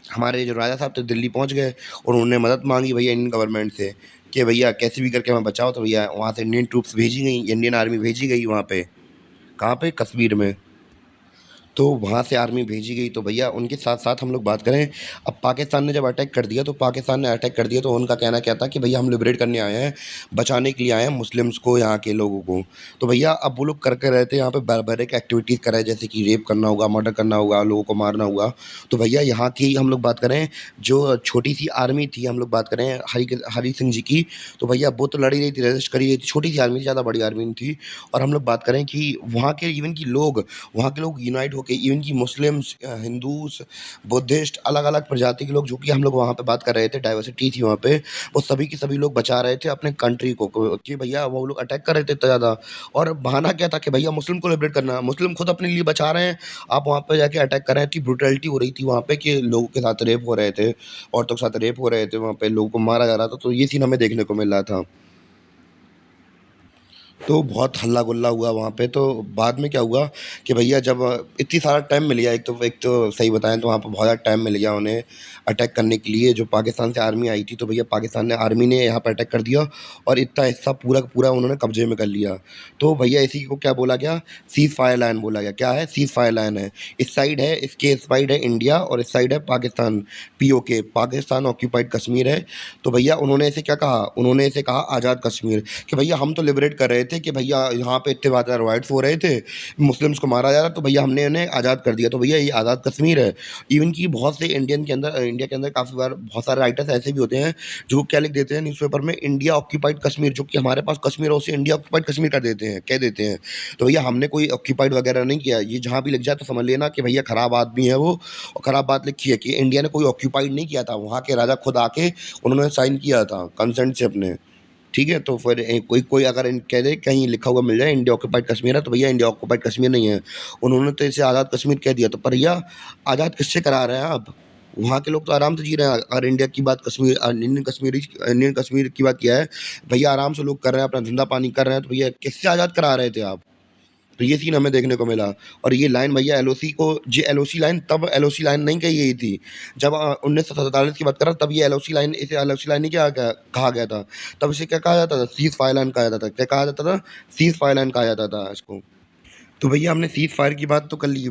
हमारे जो राजा साहब थे दिल्ली पहुँच गए, और उन्होंने मदद मांगी भैया इंडियन गवर्नमेंट से कि भैया कैसे भी करके हमें बचाओ। तो भैया वहाँ से इंडियन ट्रूप्स भेजी गई, इंडियन आर्मी भेजी गई वहाँ पे। कहाँ पे? कश्मीर में। तो वहाँ से आर्मी भेजी गई। तो भैया उनके साथ-साथ हम लोग बात करें, अब पाकिस्तान ने जब अटैक कर दिया, तो पाकिस्तान ने अटैक कर दिया, तो उनका कहना क्या था कि भैया हम लिबरेट करने आए हैं, बचाने के लिए आए हैं मुस्लिम्स को, यहाँ के लोगों को। तो भैया अब वो लोग कर के रहे थे यहाँ पे बार्बरिक एक्टिविटीज़ कर रहे हैं, जैसे कि रेप करना होगा, मर्डर करना होगा, लोगों को मारना होगा। तो भैया यहाँ की हम लोग बात करें, जो छोटी-सी आर्मी थी, हम लोग बात करें हरी सिंह जी की, तो भैया वो तो लड़ ही रही थी, रेजिस्ट कर ही रही थी, छोटी-सी आर्मी थी, ज़्यादा बड़ी आर्मी नहीं थी। और हम लोग बात करें कि वहाँ के लोग यूनाइट होके, इवन कि मुस्लिम्स, हिंदूस, बुद्धिस्ट, अलग-अलग प्रजाति के लोग, जो कि हम लोग वहाँ पे बात कर रहे थे, डाइवर्सिटी थी वहाँ पे, वो सभी के सभी लोग बचा रहे थे अपने कंट्री को कि भैया वो लोग अटैक कर रहे थे इतना ज़्यादा। और बहाना क्या था कि भैया मुस्लिम को लिबरेट करना है, मुस्लिम खुद अपने लिए बचा रहे हैं, आप वहाँ पे जाके अटैक कर रहे हैं। इतनी ब्रुटैलिटी हो रही थी वहाँ पे कि लोगों के साथ रेप हो रहे थे, औरतों के साथ रेप हो रहे थे, वहाँ पे लोगों को मारा जा रहा था, तो ये सीन हमें देखने को मिल रहा था। तो बहुत हल्ला-गुल्ला हुआ वहाँ पे। तो बाद में क्या हुआ कि भैया जब इतनी सारा टाइम मिल गया, एक तो सही बताएँ तो वहाँ पे बहुत ज़्यादा टाइम मिल गया उन्हें अटैक करने के लिए, जो पाकिस्तान से आर्मी आई थी। तो भैया पाकिस्तान ने आर्मी ने यहाँ पे अटैक कर दिया और इतना हिस्सा पूरा का पूरा उन्होंने कब्ज़े में कर लिया। तो भैया इसी को क्या बोला गया? सीज़ फायर लाइन बोला गया। क्या है? सीज़ फायर लाइन है। इस साइड है इंडिया और इस साइड है पाकिस्तान, पीओके, पाकिस्तान ऑक्यूपाइड कश्मीर है। तो भैया उन्होंने इसे क्या कहा? उन्होंने इसे कहा आज़ाद कश्मीर। कि भैया हम तो लिबरेट कर रहे थे कि भैया यहाँ पे इतने ज़्यादा रॉयट्स हो रहे थे, मुस्लिम्स को मारा जा रहा, तो भैया हमने इन्हें आज़ाद कर दिया, तो भैया ये आज़ाद कश्मीर है। इवन कि बहुत से इंडिया के अंदर काफ़ी बार बहुत सारे राइटर्स ऐसे भी होते हैं जो क्या लिख देते हैं न्यूज़पेपर में, इंडिया ऑक्यूपाइड कश्मीर, जो कि हमारे पास कश्मीर है उसे इंडिया ऑक्यूपाइड कश्मीर कर देते हैं, कह देते हैं। तो भैया हमने कोई ऑक्यूपाइड वगैरह नहीं किया, ये जहाँ भी लिख जाए तो समझ लेना कि भैया खराब आदमी है वो, और खराब बात लिखी है कि इंडिया ने कोई ऑक्यूपाइड नहीं किया था, वहाँ के राजा खुद आके उन्होंने साइन किया था कंसेंट से अपने। ठीक है? तो फिर कोई कोई अगर कह दे कहीं लिखा हुआ मिल जाए इंडिया ऑक्यूपाइड कश्मीर है, तो भैया इंडिया ऑक्यूपाइड कश्मीर नहीं है। उन्होंने तो इसे आज़ाद कश्मीर कह दिया, तो पर भैया आज़ाद किससे करा रहे हैं आप? वहाँ के लोग तो आराम से जी रहे हैं। और इंडिया की बात इंडियन कश्मीर की बात किया है, भैया आराम से लोग कर रहे हैं, अपना धंधा पानी कर रहे हैं, तो भैया किससे आज़ाद करा रहे थे आप? तो ये सीन हमें देखने को मिला। और ये लाइन भैया एलओसी लाइन, तब एलओसी लाइन नहीं कही गई थी। जब 1947 की बात कर रहा हूँ, तब ये इसे एलओसी लाइन नहीं कहा गया था। तब इसे क्या कहा जाता था? सीज़ फायर लाइन कहा जाता था। क्या कहा जाता था? सीज़ फायर लाइन कहा जाता था इसको। तो भैया हमने सीज़ फायर की बात तो कर ली।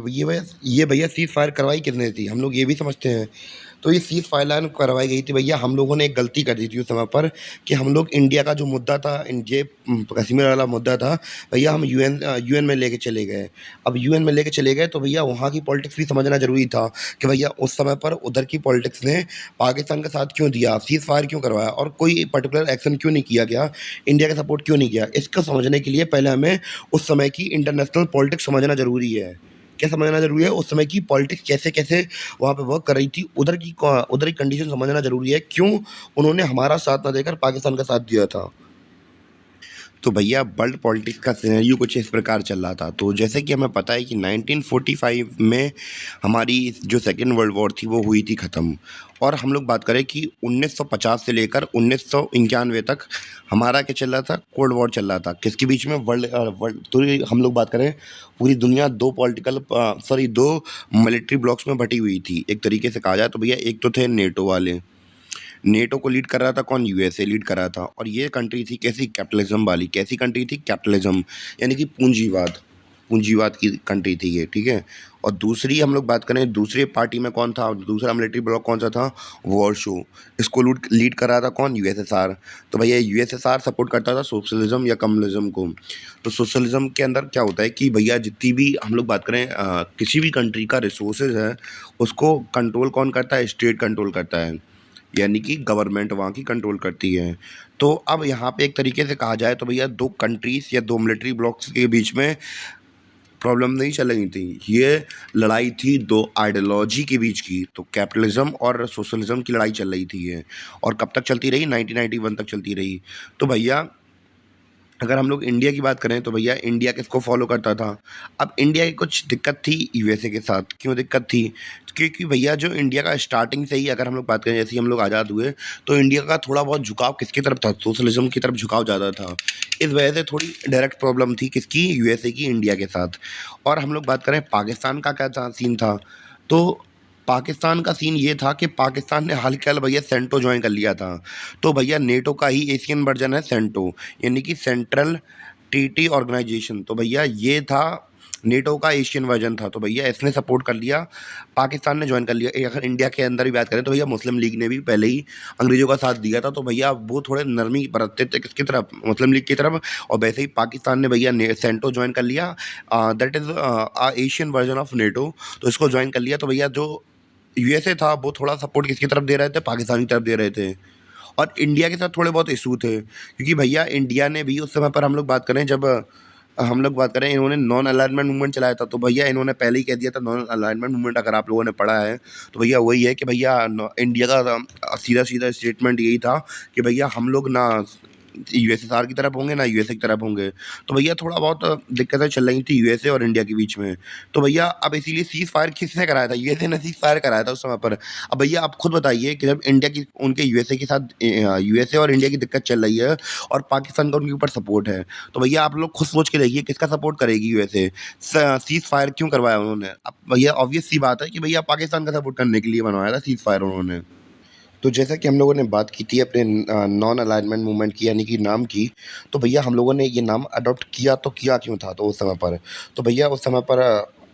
ये भैया सीज़ फायर करवाई किसने थी? हम लोग ये भी समझते हैं। तो ये सीज़ फायर लाइन करवाई गई थी भैया, हम लोगों ने एक गलती कर दी थी उस समय पर कि हम लोग इंडिया का जो मुद्दा था, कश्मीर वाला मुद्दा था, भैया हम यूएन में लेके चले गए। अब यूएन में लेके चले गए, तो भैया वहाँ की पॉलिटिक्स भी समझना ज़रूरी था कि भैया उस समय पर उधर की पॉलिटिक्स ने पाकिस्तान का साथ क्यों दिया? सीज़ फायर क्यों करवाया? और कोई पर्टिकुलर एक्शन क्यों नहीं किया गया? इंडिया का सपोर्ट क्यों नहीं किया? इसको समझने के लिए पहले हमें उस समय की इंटरनेशनल पॉलिटिक्स समझना ज़रूरी है। क्या समझना ज़रूरी है? उस समय की पॉलिटिक्स कैसे-कैसे वहाँ पे वर्क कर रही थी, उधर की कंडीशन समझना ज़रूरी है, क्यों उन्होंने हमारा साथ ना देकर पाकिस्तान का साथ दिया था। तो भैया वर्ल्ड पॉलिटिक्स का सिनेरियो कुछ इस प्रकार चल रहा था। तो जैसे कि हमें पता है कि 1945 में हमारी जो सेकंड वर्ल्ड वॉर थी वो हुई थी ख़त्म। और हम लोग बात करें कि 1950 से लेकर 1991 तक हमारा क्या चल रहा था? कोल्ड वॉर चल रहा था। किसके बीच में? हम लोग बात करें, पूरी दुनिया 2 मिलिट्री ब्लॉक्स में बटी हुई थी। एक तरीके से कहा जाए तो भैया एक तो थे नेटो वाले। नेटो को लीड कर रहा था कौन? यूएसए लीड कर रहा था। और ये कंट्री थी कैसी? कैपिटलिज्म वाली। कैसी कंट्री थी? कैपिटलिज्म, यानी कि पूंजीवाद। पूंजीवाद की कंट्री थी ये, ठीक है। और दूसरी हम लोग बात करें, दूसरे पार्टी में कौन था? दूसरा मिलिट्री ब्लॉक कौन सा था? वॉरशो। इसको लीड कर रहा था कौन? यूएसएसआर। तो भैया यूएसएसआर सपोर्ट करता था सोशलिज्म या कम्युनिज्म को। तो सोशलिज्म के अंदर क्या होता है कि भैया जितनी भी हम लोग बात करें, किसी भी कंट्री का रिसोर्सेज है, उसको कंट्रोल कौन करता है? स्टेट कंट्रोल करता है, यानी कि गवर्नमेंट वहाँ की कंट्रोल करती है। तो अब यहाँ पे एक तरीके से कहा जाए तो भैया 2 कंट्रीज़ या 2 मिलिट्री ब्लॉक्स के बीच में प्रॉब्लम नहीं चल रही थी। ये लड़ाई थी 2 आइडियोलॉजी के बीच की। तो कैपिटलिज़्म और सोशलिज़्म की लड़ाई चल रही थी ये। और कब तक चलती रही? 1991 तक चलती रही। तो भैया अगर हम लोग इंडिया की बात करें, तो भैया इंडिया किसको फॉलो करता था? अब इंडिया की कुछ दिक्कत थी यूएसए के साथ। क्यों दिक्कत थी? क्योंकि भैया जो इंडिया का स्टार्टिंग से ही अगर हम लोग बात करें, जैसे ही हम लोग आज़ाद हुए, तो इंडिया का थोड़ा बहुत झुकाव किसकी तरफ था? सोशलिज्म की तरफ झुकाव ज़्यादा था। इस वजह से थोड़ी डायरेक्ट प्रॉब्लम थी किसकी? यूएसए की इंडिया के साथ। और हम लोग बात करें पाकिस्तान का क्या था सीन था, तो पाकिस्तान का सीन ये था कि पाकिस्तान ने हाल-फिलहाल भैया सेंटो जॉइन कर लिया था। तो भैया नेटो का ही एशियन वर्जन है सेंटो, यानी कि सेंट्रल ट्रीटी ऑर्गेनाइजेशन। तो भैया ये था नेटो का एशियन वर्जन था, तो भैया इसने सपोर्ट कर लिया, पाकिस्तान ने जॉइन कर लिया। अगर इंडिया के अंदर भी बात करें तो भैया मुस्लिम लीग ने भी पहले ही अंग्रेज़ों का साथ दिया था, तो भैया वो थोड़े नरमी बरतते थे किसकी तरफ, मुस्लिम लीग की तरफ। और वैसे ही पाकिस्तान ने भैया सेंटो जॉइन कर लिया, that is Asian version of NATO. तो इसको जॉइन कर लिया, तो भैया जो यूएसए था वो थोड़ा सपोर्ट किसकी तरफ दे रहे थे, पाकिस्तान की तरफ दे रहे थे। और इंडिया के साथ थोड़े बहुत इशू थे, क्योंकि भैया इंडिया ने भी उस समय पर, हम लोग बात करें जब हम लोग बात करें, इन्होंने नॉन अलाइनमेंट मूवमेंट चलाया था, तो भैया इन्होंने पहले ही कह दिया था नॉन अलाइनमेंट मूवमेंट, अगर आप लोगों ने पढ़ा है तो भैया वही है कि भैया इंडिया का सीधा सीधा स्टेटमेंट यही था कि भैया हम लोग ना यूएसएसआर की तरफ होंगे ना यूएसए की तरफ होंगे। तो भैया थोड़ा बहुत दिक्कतें चल रही थी यूएसए और इंडिया के बीच में। तो भैया अब इसीलिए सीज फायर किसने कराया था, यूएसए ने सीज फायर कराया था उस समय पर। अब भैया आप खुद बताइए कि जब इंडिया की उनके यूएसए के साथ, यूएसए और इंडिया की दिक्कत चल रही है और पाकिस्तान का उनके ऊपर सपोर्ट है, तो भैया आप लोग खुद सोच के देखिए किसका सपोर्ट करेगी यूएसए। सीज फायर क्यों करवाया उन्होंने? अब भैया ऑब्वियस सी बात है कि भैया पाकिस्तान का सपोर्ट करने के लिए बनवाया था सीज फायर उन्होंने। तो जैसा कि हम लोगों ने बात की थी अपने नॉन अलाइनमेंट मूवमेंट की, यानी कि नाम की, तो भैया हम लोगों ने ये नाम अडॉप्ट किया तो किया क्यों था, तो उस समय पर, तो भैया उस समय पर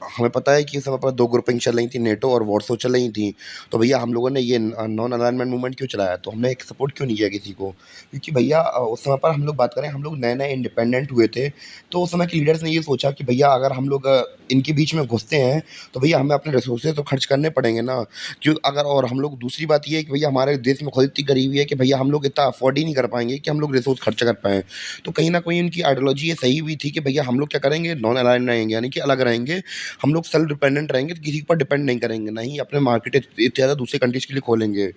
हमें पता है कि उस समय पर 2 ग्रुपिंग चल रही थी, नेटो और वॉरसो चल रही थी। तो भैया हम लोगों ने ये नॉन अलाइनमेंट मूवमेंट क्यों चलाया? तो हमने एक सपोर्ट क्यों नहीं किया किसी को? क्योंकि भैया उस समय पर हम लोग बात करें, हम लोग नए-नए इंडिपेंडेंट हुए थे, तो उस समय के लीडर्स ने ये सोचा कि भैया अगर हम लोग इनके बीच में घुसते हैं, तो भैया हमें अपने रिसोर्सेज़ तो खर्च करने पड़ेंगे ना। क्यों अगर और हम लोग, दूसरी बात ये है कि भैया हमारे देश में खुद इतनी गरीबी है कि भैया हम लोग इतना अफोर्ड ही नहीं कर पाएँगे कि हम लोग रिसोर्स खर्च कर पाएँ। तो कहीं न कहीं उनकी आइडियोलॉजी ये सही भी थी कि भैया हम लोग क्या करेंगे, नॉन अलाइन्ड रहेंगे, यानी कि अलग रहेंगे। हम लोग सेल्फ डिपेंडेंट रहेंगे, तो किसी के ऊपर डिपेंड नहीं करेंगे, ना ही अपने मार्केट इतने ज़्यादा दूसरे कंट्रीज़ के लिए खोलेंगे।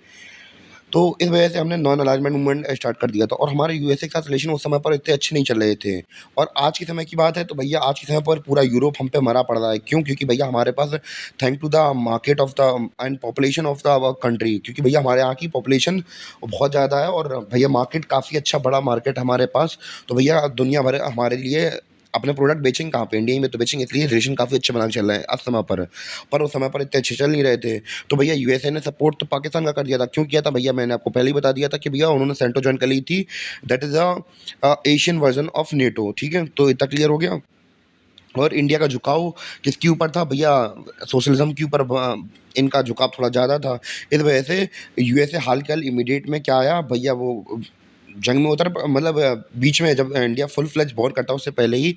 तो इस वजह से हमने नॉन अलाइनमेंट मूवमेंट स्टार्ट कर दिया था, और हमारे यूएसए के साथ रिलेशन उस समय पर इतने अच्छे नहीं चल रहे थे। और आज के समय की बात है तो भैया आज के समय पर पूरा यूरोप हम पे मरा पड़ रहा है। क्यों? क्योंकि भैया हमारे पास, thank to the market of the and population of the our country, क्योंकि भैया हमारे यहाँ की पॉपुलेशन बहुत ज़्यादा है, और भैया मार्केट काफ़ी अच्छा बड़ा मार्केट है हमारे पास। तो भैया दुनिया भर हमारे लिए अपने प्रोडक्ट बेचेंगे कहाँ पे? इंडिया ही में तो बेचेंगे, इसलिए रिलेशन काफ़ी अच्छे बना के चल रहे हैं आज समय पर। पर उस समय पर इतने अच्छे चल नहीं रहे थे। तो भैया यूएसए ने सपोर्ट तो पाकिस्तान का कर दिया था। क्यों किया था भैया? मैंने आपको पहले ही बता दिया था कि भैया उन्होंने सेंटो जॉइन कर ली थी। That is Asian version of NATO, ठीक है? तो इतना क्लियर हो गया। और इंडिया का झुकाव किसके ऊपर था भैया? सोशलिज़्म के ऊपर इनका झुकाव थोड़ा ज़्यादा था। इस वजह से यूएसए हाल के हाल इमीडिएट में क्या आया भैया, वो जंग में उतर मतलब बीच में जब इंडिया फुल फ्लेज वॉर करता उससे पहले ही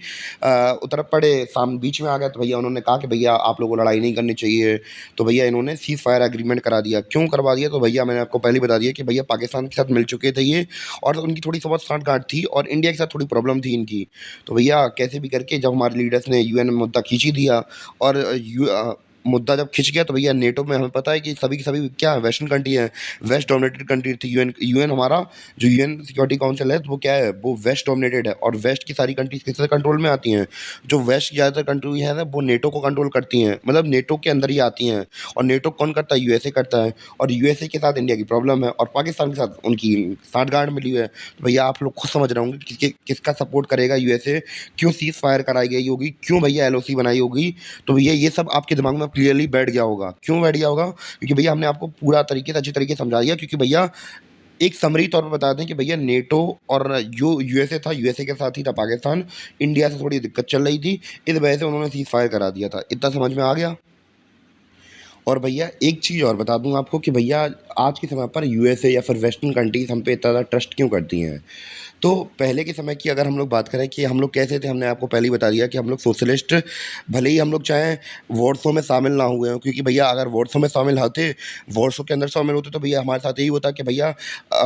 उतर पड़े, बीच में आ गया। तो भैया उन्होंने कहा कि भैया आप लोगों को लड़ाई नहीं करनी चाहिए। तो भैया इन्होंने सीज़ फायर एग्रीमेंट करा दिया। क्यों करवा दिया? तो भैया मैंने आपको पहले ही बता दिया कि भैया पाकिस्तान के साथ मिल चुके थे ये, और उनकी थोड़ी सी बहुत साँठ-गाँठ थी, और इंडिया के साथ थोड़ी प्रॉब्लम थी इनकी। तो भैया कैसे भी करके जब हमारे लीडर्स ने यूएन में मुद्दा खींच ही दिया, और मुद्दा जब खिंच गया, तो भैया नेटो में हमें पता है कि सभी की सभी क्या है, वेस्टर्न कंट्री है, वेस्ट डोमिनेटेड कंट्री थी। यूएन यूएन हमारा जो यूएन सिक्योरिटी काउंसिल है, तो वो क्या है, वो वेस्ट डोमिनेटेड है, और वेस्ट की सारी कंट्रीज किसके कंट्रोल में आती हैं? जो वेस्ट की ज़्यादातर कंट्री है ना, वो नेटो को कंट्रोल करती हैं, मतलब नेटो के अंदर ही आती हैं। और नेटो कौन करता है? यूएसए करता है। और यूएसए के साथ इंडिया की प्रॉब्लम है, और पाकिस्तान के साथ उनकी साठगांठ मिली हुई है। तो भैया आप लोग खुद समझ रहे होंगे कि किसका सपोर्ट करेगा यूएसए, क्यों सीज फायर कराई गई होगी, क्यों भैया एलओसी बनाई होगी। तो भैया ये सब आपके दिमाग में क्लियरली बैठ गया होगा। क्यों बैठ गया होगा? क्योंकि भैया हमने आपको पूरा तरीके से, अच्छे तरीके से समझा दिया। क्योंकि भैया एक समरी तौर पे बता दें कि भैया नेटो और जो यूएसए था, यूएसए के साथ ही था पाकिस्तान। इंडिया से थोड़ी दिक्कत चल रही थी, इस वजह से उन्होंने सीज फायर करा दिया था। इतना समझ में आ गया? और भैया एक चीज़ और बता दूँ आपको कि भैया आज के समय पर यूएसए या फिर वेस्टर्न कंट्रीज़ हम पे इतना ज़्यादा ट्रस्ट क्यों करती हैं? तो पहले के समय की अगर हम लोग बात करें कि हम लोग कैसे थे, हमने आपको पहले ही बता दिया कि हम लोग सोशलिस्ट, भले ही हम लोग चाहें वॉरसो में शामिल ना हुए हों, क्योंकि भैया अगर वॉरसो में शामिल होते, वॉरसो के अंदर शामिल होते, तो भैया हमारे साथ यही होता कि भैया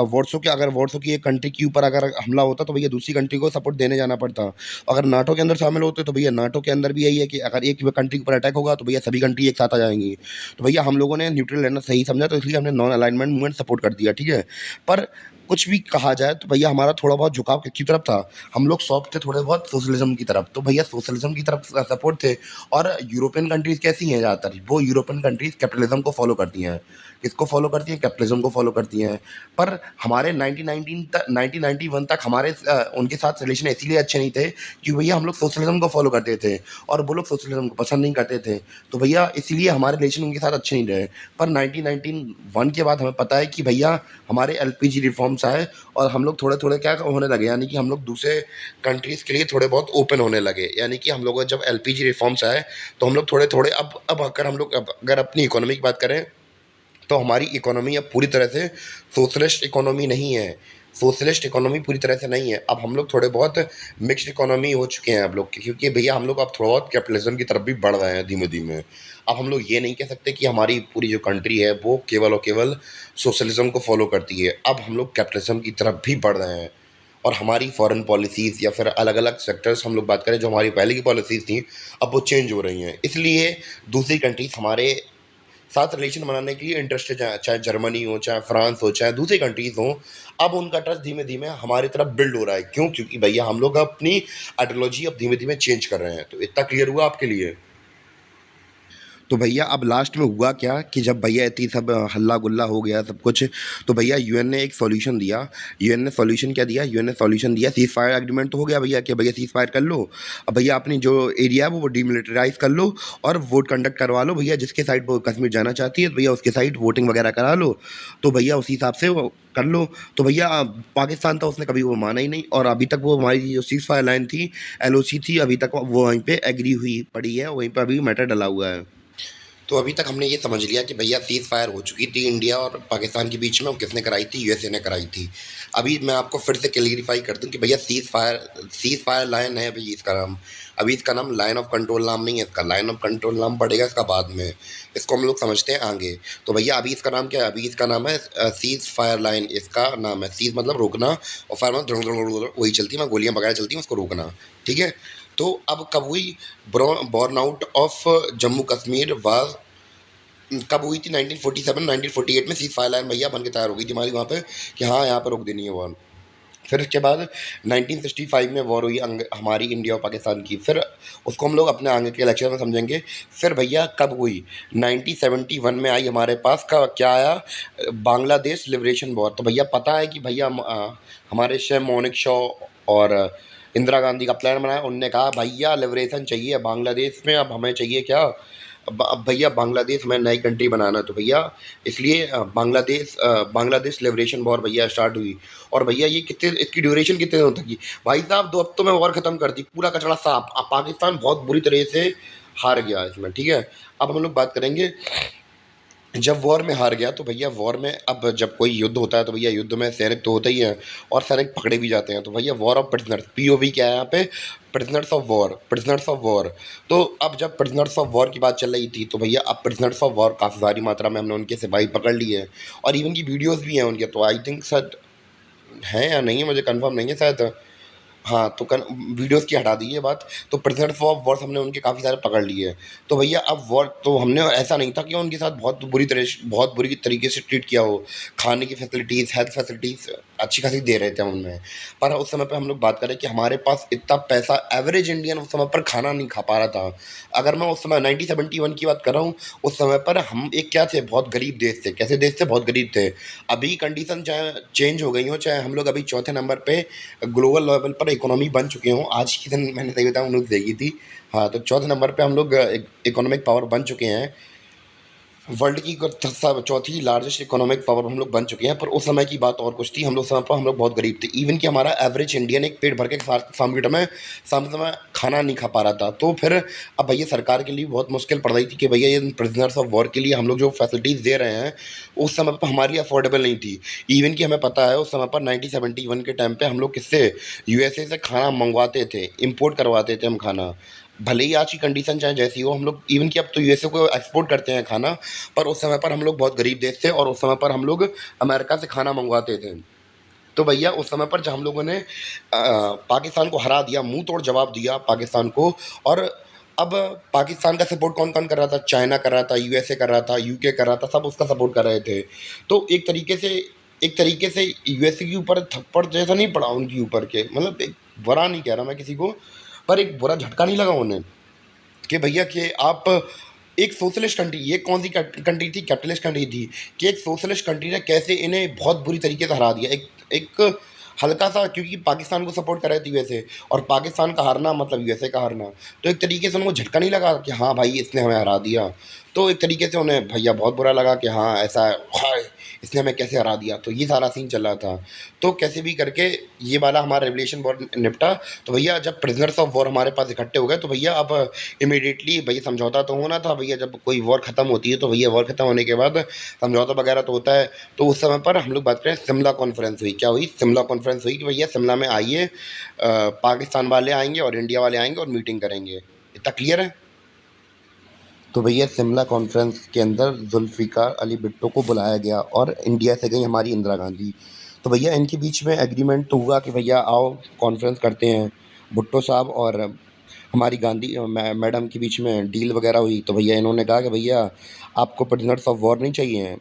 वॉरसो के, अगर वॉरसो की एक कंट्री के ऊपर अगर हमला होता, तो भैया दूसरी कंट्री को सपोर्ट देने जाना पड़ता। अगर नाटो के अंदर शामिल होते, तो भैया नाटो के अंदर भी यही है कि अगर एक कंट्री के ऊपर अटैक होगा, तो भैया सभी कंट्री एक साथ आ जाएंगी। तो भैया हम लोगों ने न्यूट्रल रहना सही समझा, तो इसलिए हमने नॉन अलाइनमेंट मूवमेंट सपोर्ट कर दिया, ठीक है। पर कुछ भी कहा जाए तो भैया हमारा थोड़ा बहुत झुकाव किसकी तरफ था? हम लोग सॉफ्ट थे थोड़े बहुत सोशलिज्म की तरफ, तो भैया सोशलिज्म की तरफ सपोर्ट थे। और यूरोपियन कंट्रीज कैसी हैं ज़्यादातर? वो यूरोपियन कंट्रीज कैपिटलिज्म को फॉलो करती हैं। किसको फॉलो करती हैं? कैपिटलिज्म को फॉलो करती हैं। पर हमारे 1991 तक हमारे उनके साथ रिलेशन इसीलिए अच्छे नहीं थे कि भैया हम लोग सोशलिज्म को फॉलो करते थे, और वो लोग सोशलिज्म को पसंद नहीं करते थे। तो भैया इसीलिए हमारे रिलेशन उनके साथ अच्छे नहीं रहे। पर 1991 के बाद हमें पता है कि भैया हमारे एलपीजी रिफॉर्म रिफॉर्म्स आए और हम लोग थोड़े-थोड़े क्या होने लगे, यानी कि हम लोग दूसरे कंट्रीज़ के लिए थोड़े बहुत ओपन होने लगे। यानी कि हम लोगों को जब एलपीजी रिफॉर्म्स आए, तो हम लोग थोड़े-थोड़े अब अगर हम लोग अब अगर अपनी इकोनॉमी की बात करें, तो हमारी इकोनॉमी अब पूरी तरह से सोशलिस्ट इकोनॉमी नहीं है। सोशलिस्ट इकोनॉमी पूरी तरह से नहीं है। अब हम लोग थोड़े बहुत मिक्स्ड इकोनॉमी हो चुके हैं अब लोग के, क्योंकि भैया हम लोग अब थोड़ा बहुत कैपिटलिज़्म की तरफ भी बढ़ रहे हैं धीमे-धीमे। अब हम लोग ये नहीं कह सकते कि हमारी पूरी जो कंट्री है वो केवल और केवल सोशलिज़्म को फ़ॉलो करती है। अब हम लोग कैपिटलिज़्म की तरफ भी बढ़ रहे हैं और हमारी फ़ॉरेन पॉलिसीज़ या फिर अलग-अलग सेक्टर्स हम लोग बात करें जो हमारी पहले की पॉलिसीज़ थी, अब वो चेंज हो रही हैं। इसलिए दूसरी कंट्रीज़ हमारे साथ रिलेशन बनाने के लिए इंटरेस्टेड हैं, चाहे जर्मनी हो, चाहे फ्रांस हो, चाहे दूसरी कंट्रीज़ हों। अब उनका ट्रस्ट धीमे-धीमे हमारी तरफ बिल्ड हो रहा है। क्यों? क्योंकि भैया हम लोग अपनी आइडियोलॉजी अब धीमे-धीमे चेंज कर रहे हैं। तो इतना क्लियर हुआ आपके लिए? तो भैया अब लास्ट में हुआ क्या कि जब भैया इतनी सब हल्ला-गुल्ला हो गया सब कुछ, तो भैया यूएन ने एक सॉल्यूशन दिया। यूएन ने सॉल्यूशन क्या दिया? यूएन ने सॉल्यूशन दिया, सीज़ फायर एग्रीमेंट तो हो गया भैया कि भैया सीज़ फायर कर लो। अब भैया अपनी जो एरिया है वो डीमिलिटराइज़ कर लो और वोट कंडक्ट करवा लो भैया, जिसके साइड वो कश्मीर जाना चाहती है, तो भैया उसके साइड वोटिंग वगैरह करा लो। तो भैया उसी हिसाब से वो कर लो। तो भैया पाकिस्तान था उसने कभी वो माना ही नहीं और अभी तक वो हमारी जो सीज़ फायर लाइन थी, एलओसी थी, अभी तक वो वहीं पे एग्री हुई पड़ी है, वहीं पे अभी मैटर डला हुआ है। तो अभी तक हमने ये समझ लिया कि भैया सीज़ फायर हो चुकी थी इंडिया और पाकिस्तान के बीच में, और किसने कराई थी? यूएसए ने कराई थी। अभी मैं आपको फिर से क्लेरिफ़ाई कर दूँ कि भैया सीज़ फायर लाइन है भई इसका नाम। अभी इसका नाम लाइन ऑफ कंट्रोल नाम नहीं है इसका, लाइन ऑफ कंट्रोल नाम पड़ेगा इसका बाद में। इसको हम लोग समझते हैं आगे। तो भैया अभी इसका नाम क्या है? अभी इसका नाम है सीज़ फायर लाइन इसका नाम है। सीज़ मतलब रोकना और फायर मतलब वही चलती है, वहाँ गोलियाँ वगैरह चलती हैं, उसको रोकना। ठीक है? तो अब कब हुई? Born out of Jammu Kashmir was कब हुई थी? 1947 1948 में सीज़ फायर लाइन भैया बन के तैयार हो गई थी हमारी वहाँ पे कि हाँ, यहाँ पे रोक देनी है वॉर। फिर उसके बाद 1965 में वॉर हुई हमारी इंडिया और पाकिस्तान की। फिर उसको हम लोग अपने आगे के लेक्चर में समझेंगे। फिर भैया कब हुई? 1971 में आई हमारे पास का क्या आया? Bangladesh liberation war. तो भैया पता है कि भैया हमारे शेख मोनिक शॉ और इंदिरा गांधी का प्लान बनाया। उन्होंने कहा भैया लिबरेशन चाहिए बांग्लादेश में, अब हमें चाहिए क्या? अब भैया बांग्लादेश हमें नई कंट्री बनाना है, तो भैया इसलिए बांग्लादेश लिबरेशन वॉर भैया स्टार्ट हुई। और भैया ये कितने इसकी ड्यूरेशन कितने दिनों तक की? भाई साहब 2 हफ्तों में वॉर खत्म कर दी, पूरा कचरा साफ। अब पाकिस्तान बहुत बुरी तरह से हार गया इसमें, ठीक है? अब हम लोग बात करेंगे, जब वॉर में हार गया तो भैया वॉर में अब जब कोई युद्ध होता है तो भैया युद्ध में सैनिक तो होते ही हैं और सैनिक पकड़े भी जाते हैं। तो भैया वॉर ऑफ प्रिजनर्स, पीओवी क्या है यहाँ पे? Prisoners of war, prisoners of war. तो अब जब प्रिजनर्स ऑफ वॉर की बात चल रही थी तो भैया अब प्रिजनर्स ऑफ वॉर काफ़ी भारी मात्रा में हमने उनके सिपाही पकड़ लिए हैं और इवन की वीडियोज़ भी हैं उनके। तो आई थिंक शायद हैं या नहीं है, मुझे कंफर्म नहीं है शायद। हाँ, तो कन वीडियोज़ की हटा दीजिए बात। तो प्रिज़नर्स ऑफ वॉर्स हमने उनके काफ़ी सारे पकड़ लिए हैं। तो भैया अब वॉर तो हमने ऐसा नहीं था कि उनके साथ बहुत बुरी तरीके से ट्रीट किया हो। खाने की फैसिलिटीज़, हेल्थ फैसिलिटीज़ अच्छी खासी दे रहे थे हम उनमें। पर उस समय पे हम लोग बात करें कि हमारे पास इतना पैसा एवरेज इंडियन उस समय पर खाना नहीं खा पा रहा था। अगर मैं उस समय 1971 की बात कर रहा हूँ, उस समय पर हम एक क्या थे? बहुत गरीब देश थे। कैसे देश थे? बहुत गरीब थे। अभी कंडीशन चाहे चेंज हो गई हो, चाहे हम लोग अभी चौथे नंबर पे ग्लोबल लेवल पर इकोनॉमी बन चुके हों। आज के दिन मैंने सही बताऊँ न्यूज़ देखी थी। हाँ, तो चौथे नंबर पे हम लोग इकोनॉमिक पावर बन चुके हैं। वर्ल्ड की चौथी लार्जेस्ट इकोनॉमिक पावर हम लोग बन चुके हैं। पर उस समय की बात और कुछ थी। हम लोग समय पर हम लोग बहुत गरीब थे। इवन कि हमारा एवरेज इंडियन एक पेट भर के समय खाना नहीं खा पा रहा था। तो फिर अब भैया सरकार के लिए बहुत मुश्किल पड़ रही थी कि भैया ये प्रिजनर्स ऑफ वॉर के लिए हम लोग जो फैसिलिटीज़ दे रहे हैं, उस समय पर हमारे लिए अफोर्डेबल नहीं थी। इवन कि हमें पता है उस समय पर 1971 के टाइम पे हम लोग किससे? यूएसए से खाना मँगवाते थे, इम्पोर्ट करवाते थे हम खाना। भले ही आज की कंडीशन चाहे जैसी हो, हम लोग इवन कि अब तो यूएसए को एक्सपोर्ट करते हैं खाना, पर उस समय पर हम लोग बहुत गरीब देश थे और उस समय पर हम लोग अमेरिका से खाना मँगवाते थे। तो भैया उस समय पर जब हम लोगों ने पाकिस्तान को हरा दिया, मुँह तोड़ जवाब दिया पाकिस्तान को। और अब पाकिस्तान का सपोर्ट कौन-कौन कर रहा था? चाइना कर रहा था, यूएसए कर रहा था, यूके कर रहा था, सब उसका सपोर्ट कर रहे थे। तो एक तरीके से यूएसए के ऊपर थप्पड़ जैसा नहीं पड़ा उनके ऊपर के, मतलब एक बुरा नहीं कह रहा मैं किसी को, पर एक बुरा झटका नहीं लगा उन्हें? कि भैया कि आप एक सोशलिस्ट कंट्री, ये कौन सी कंट्री थी? कैपिटलिस्ट कंट्री थी। कि एक सोशलिस्ट कंट्री ने कैसे इन्हें बहुत बुरी तरीके से हरा दिया। एक एक हल्का सा, क्योंकि पाकिस्तान को सपोर्ट कर रहे थे यूएसए, और पाकिस्तान का हारना मतलब यूएसए का हारना। तो एक तरीके से उनको झटका नहीं लगा कि हाँ भाई इसने हमें हरा दिया? तो एक तरीके से उन्हें भैया बहुत बुरा लगा कि हाँ ऐसा है, हाय इसने हमें कैसे हरा दिया, तो ये सारा सीन चल रहा था। तो कैसे भी करके ये वाला हमारा रेवोल्यूशन वॉर निपटा। तो भैया जब प्रिजनर्स ऑफ वॉर हमारे पास इकट्ठे हो गए, तो भैया अब इमीडिएटली भैया समझौता तो होना था भैया। जब कोई वॉर खत्म होती है तो भैया वॉर खत्म होने के बाद समझौता वगैरह तो होता है। तो उस समय पर हम लोग बात करें, शिमला कॉन्फ्रेंस हुई। क्या हुई? शिमला कॉन्फ्रेंस हुई कि भैया शिमला में आइए, पाकिस्तान वाले आएंगे और इंडिया वाले आएंगे और मीटिंग करेंगे। इतना क्लियर है? तो भैया शिमला कॉन्फ्रेंस के अंदर जुल्फ़िकार अली भुट्टो को बुलाया गया और इंडिया से गई हमारी इंदिरा गांधी। तो भैया इनके बीच में एग्रीमेंट तो हुआ कि भैया आओ कॉन्फ्रेंस करते हैं। भुट्टो साहब और हमारी गांधी मैडम के बीच में डील वगैरह हुई। तो भैया इन्होंने कहा कि भैया आपको प्रिजनर्स ऑफ वॉर नहीं चाहिए हैं,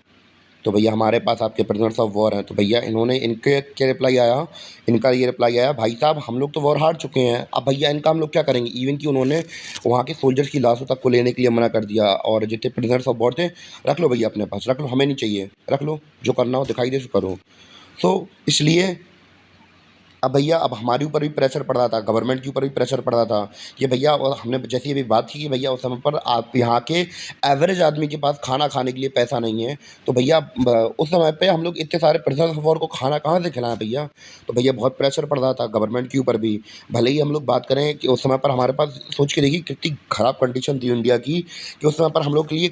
तो भैया हमारे पास आपके प्रिजनर्स ऑफ वॉर हैं। तो भैया इन्होंने इनके क्या रिप्लाई आया, इनका ये रिप्लाई आया, भाई साहब हम लोग तो वॉर हार चुके हैं, अब भैया इनका हम लोग क्या करेंगे। इवन कि उन्होंने वहाँ के सोल्जर्स की लाशों तक को लेने के लिए मना कर दिया, और जितने प्रिजनर्स ऑफ वॉर थे, रख लो भैया अपने पास, रख लो, हमें नहीं चाहिए, रख लो, जो करना हो दिखाई दे सो करो। सो इसलिए अब भैया अब हमारे ऊपर भी प्रेशर पड़ रहा था, गवर्नमेंट के ऊपर भी प्रेशर पड़ रहा था कि भैया, और हमने जैसे अभी बात की कि भैया उस समय पर आप यहाँ के एवरेज आदमी के पास खाना खाने के लिए पैसा नहीं है। तो भैया उस समय पे हम लोग इतने सारे प्रिजनर्स ऑफ वॉर को खाना कहाँ से खिलाएं भैया। तो भैया बहुत प्रेशर पड़ रहा था गवर्नमेंट के ऊपर भी। भले ही हम लोग बात करें कि उस समय पर हमारे पास, सोच के देखिए कितनी खराब कंडीशन थी इंडिया की, कि उस समय पर हम लोग के लिए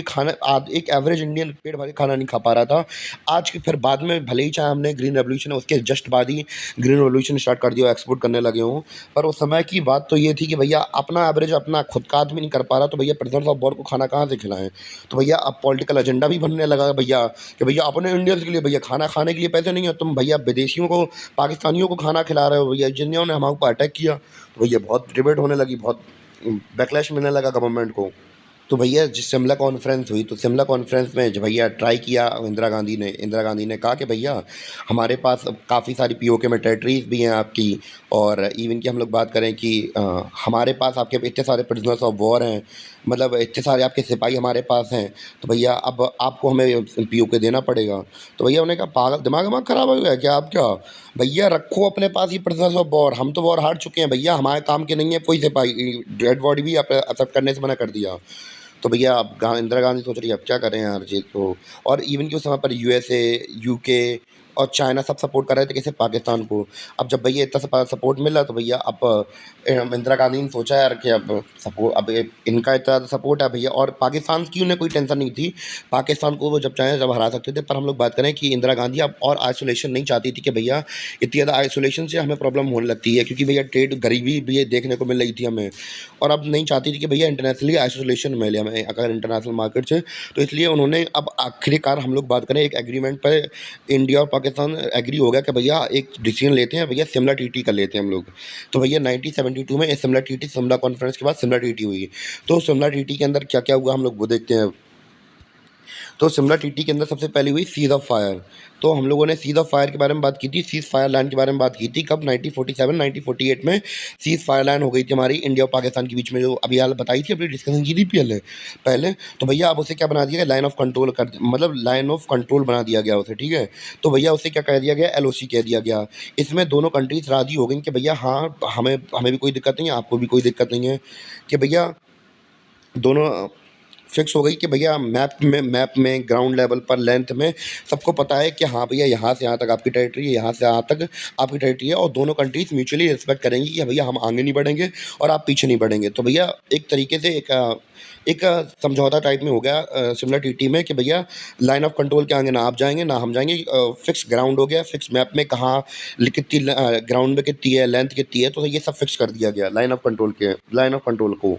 खाना एक एवरेज इंडियन पेट भर के खाना नहीं खा पा रहा था। आज के फिर बाद में भले ही चाहे हमने ग्रीन रेवोल्यूशन है उसके जस्ट बाद ही ग्रीन रेवोल्यूशन स्टार्ट कर दिया, एक्सपोर्ट करने लगे हों। पर उस समय की बात तो ये थी कि भैया अपना एवरेज अपना खुद का आदमी नहीं कर पा रहा, तो भैया प्रिजनर्स ऑफ वॉर को खाना कहाँ से खिलाएं। तो भैया अब पॉलिटिकल एजेंडा भी बनने लगा भैया, कि भैया अपने इंडियंस के लिए भैया खाना खाने के लिए पैसे नहीं है, तुम भैया विदेशियों को, पाकिस्तानियों को खाना खिला रहे हो भैया, जिन्होंने हमारे ऊपर अटैक किया। तो भैया बहुत डिबेट होने लगी, बहुत बैकलैश मिलने लगा गवर्नमेंट को। तो भैया जिस शिमला कॉन्फ्रेंस हुई, तो शिमला कॉन्फ्रेंस में जो भैया ट्राई किया इंदिरा गांधी ने कहा कि भैया हमारे पास काफ़ी सारी पीओके में टेरिटरीज भी हैं आपकी, और इवन कि हम लोग बात करें कि हमारे पास आपके इतने सारे प्रिजनर्स ऑफ वॉर हैं, मतलब इतने सारे आपके सिपाही हमारे पास हैं। तो भैया अब आपको हमें पीओके देना पड़ेगा। तो भैया उन्होंने कहा पागल, दिमाग दिमाग खराब हो गया क्या आप क्या, भैया रखो अपने पास ही प्रिजनर्स ऑफ वॉर, हम तो वॉर हार चुके हैं भैया, हमारे काम के नहीं है कोई सिपाही, डेड बॉडी भी आप एक्सेप्ट करने से मना कर दिया। तो भैया अब इंदिरा गांधी सोच रही है अब क्या करें यार जी को। और इवन कि उस समय पर यूएसए, यूके और चाइना सब सपोर्ट कर रहे थे कैसे पाकिस्तान को। अब जब भैया इतना सपोर्ट मिला, तो भैया अब इंदिरा गांधी ने सोचा यार कि अब सपोर्ट, अब इनका इतना सपोर्ट है भैया, और पाकिस्तान की उन्हें कोई टेंशन नहीं थी, पाकिस्तान को वो जब चाहे जब हरा सकते थे। पर हम लोग बात करें कि इंदिरा गांधी अब और आइसोलेशन नहीं चाहती थी, कि भैया इतनी ज़्यादा आइसोलेशन से हमें प्रॉब्लम होने लगती है, क्योंकि भैया ट्रेड गरीबी भी ये देखने को मिल रही थी हमें। और अब नहीं चाहती थी कि भैया इंटरनेशनली आइसोलेशन मिले हमें अगर इंटरनेशनल मार्केट से। तो इसलिए उन्होंने अब आखिरकार हम लोग बात करें एक एग्रीमेंट पर, इंडिया और पाकिस्तान एग्री हो गया कि भैया एक डिसीजन लेते हैं, भैया शिमला टीटी कर लेते हैं हम लोग। तो भैया 1972 में शिमला टीटी, शिमला कॉन्फ्रेंस के बाद शिमला टीटी हुई। तो शिमला टीटी के अंदर क्या क्या हुआ हम लोग वो देखते हैं। तो शिमला टीटी के अंदर सबसे पहले हुई सीज ऑफ फायर। तो हम लोगों ने सीज ऑफ फायर के बारे में बात की थी, सीज फायर लाइन के बारे में बात की थी, कब 1947 1948 में सीज फायर लाइन हो गई थी हमारी इंडिया और पाकिस्तान के बीच में, जो अभी हाल बताई थी, अपनी डिस्कशन की थी पहले पहले। तो भैया अब उसे क्या बना दिया गया, लाइन ऑफ कंट्रोल कर, मतलब लाइन ऑफ कंट्रोल बना दिया गया उसे, ठीक है। तो भैया उसे क्या कह दिया गया, एलओसी कह दिया गया। इसमें दोनों कंट्रीज राजी हो गई कि भैया हाँ, हमें हमें भी कोई दिक्कत नहीं है, आपको भी कोई दिक्कत नहीं है, कि भैया दोनों फिक्स हो गई कि भैया मैप में ग्राउंड लेवल पर लेंथ में सबको पता है कि हाँ भैया यहाँ से यहाँ तक आपकी टेरिटरी है, यहाँ से यहाँ तक आपकी टेरिटरी है, और दोनों कंट्रीज म्यूचुअली रिस्पेक्ट करेंगी कि भैया हम आगे नहीं बढ़ेंगे और आप पीछे नहीं बढ़ेंगे। तो भैया एक तरीके से समझौता टाइप में हो गया शिमला टीटी में, कि भैया लाइन ऑफ कंट्रोल के आगे ना आप जाएंगे ना हम जाएंगे, फिक्स ग्राउंड हो गया, फिक्स मैप में कहाँ कितनी ग्राउंड में कितनी है, लेंथ कितनी है, तो ये सब फिक्स कर दिया गया लाइन ऑफ कंट्रोल को।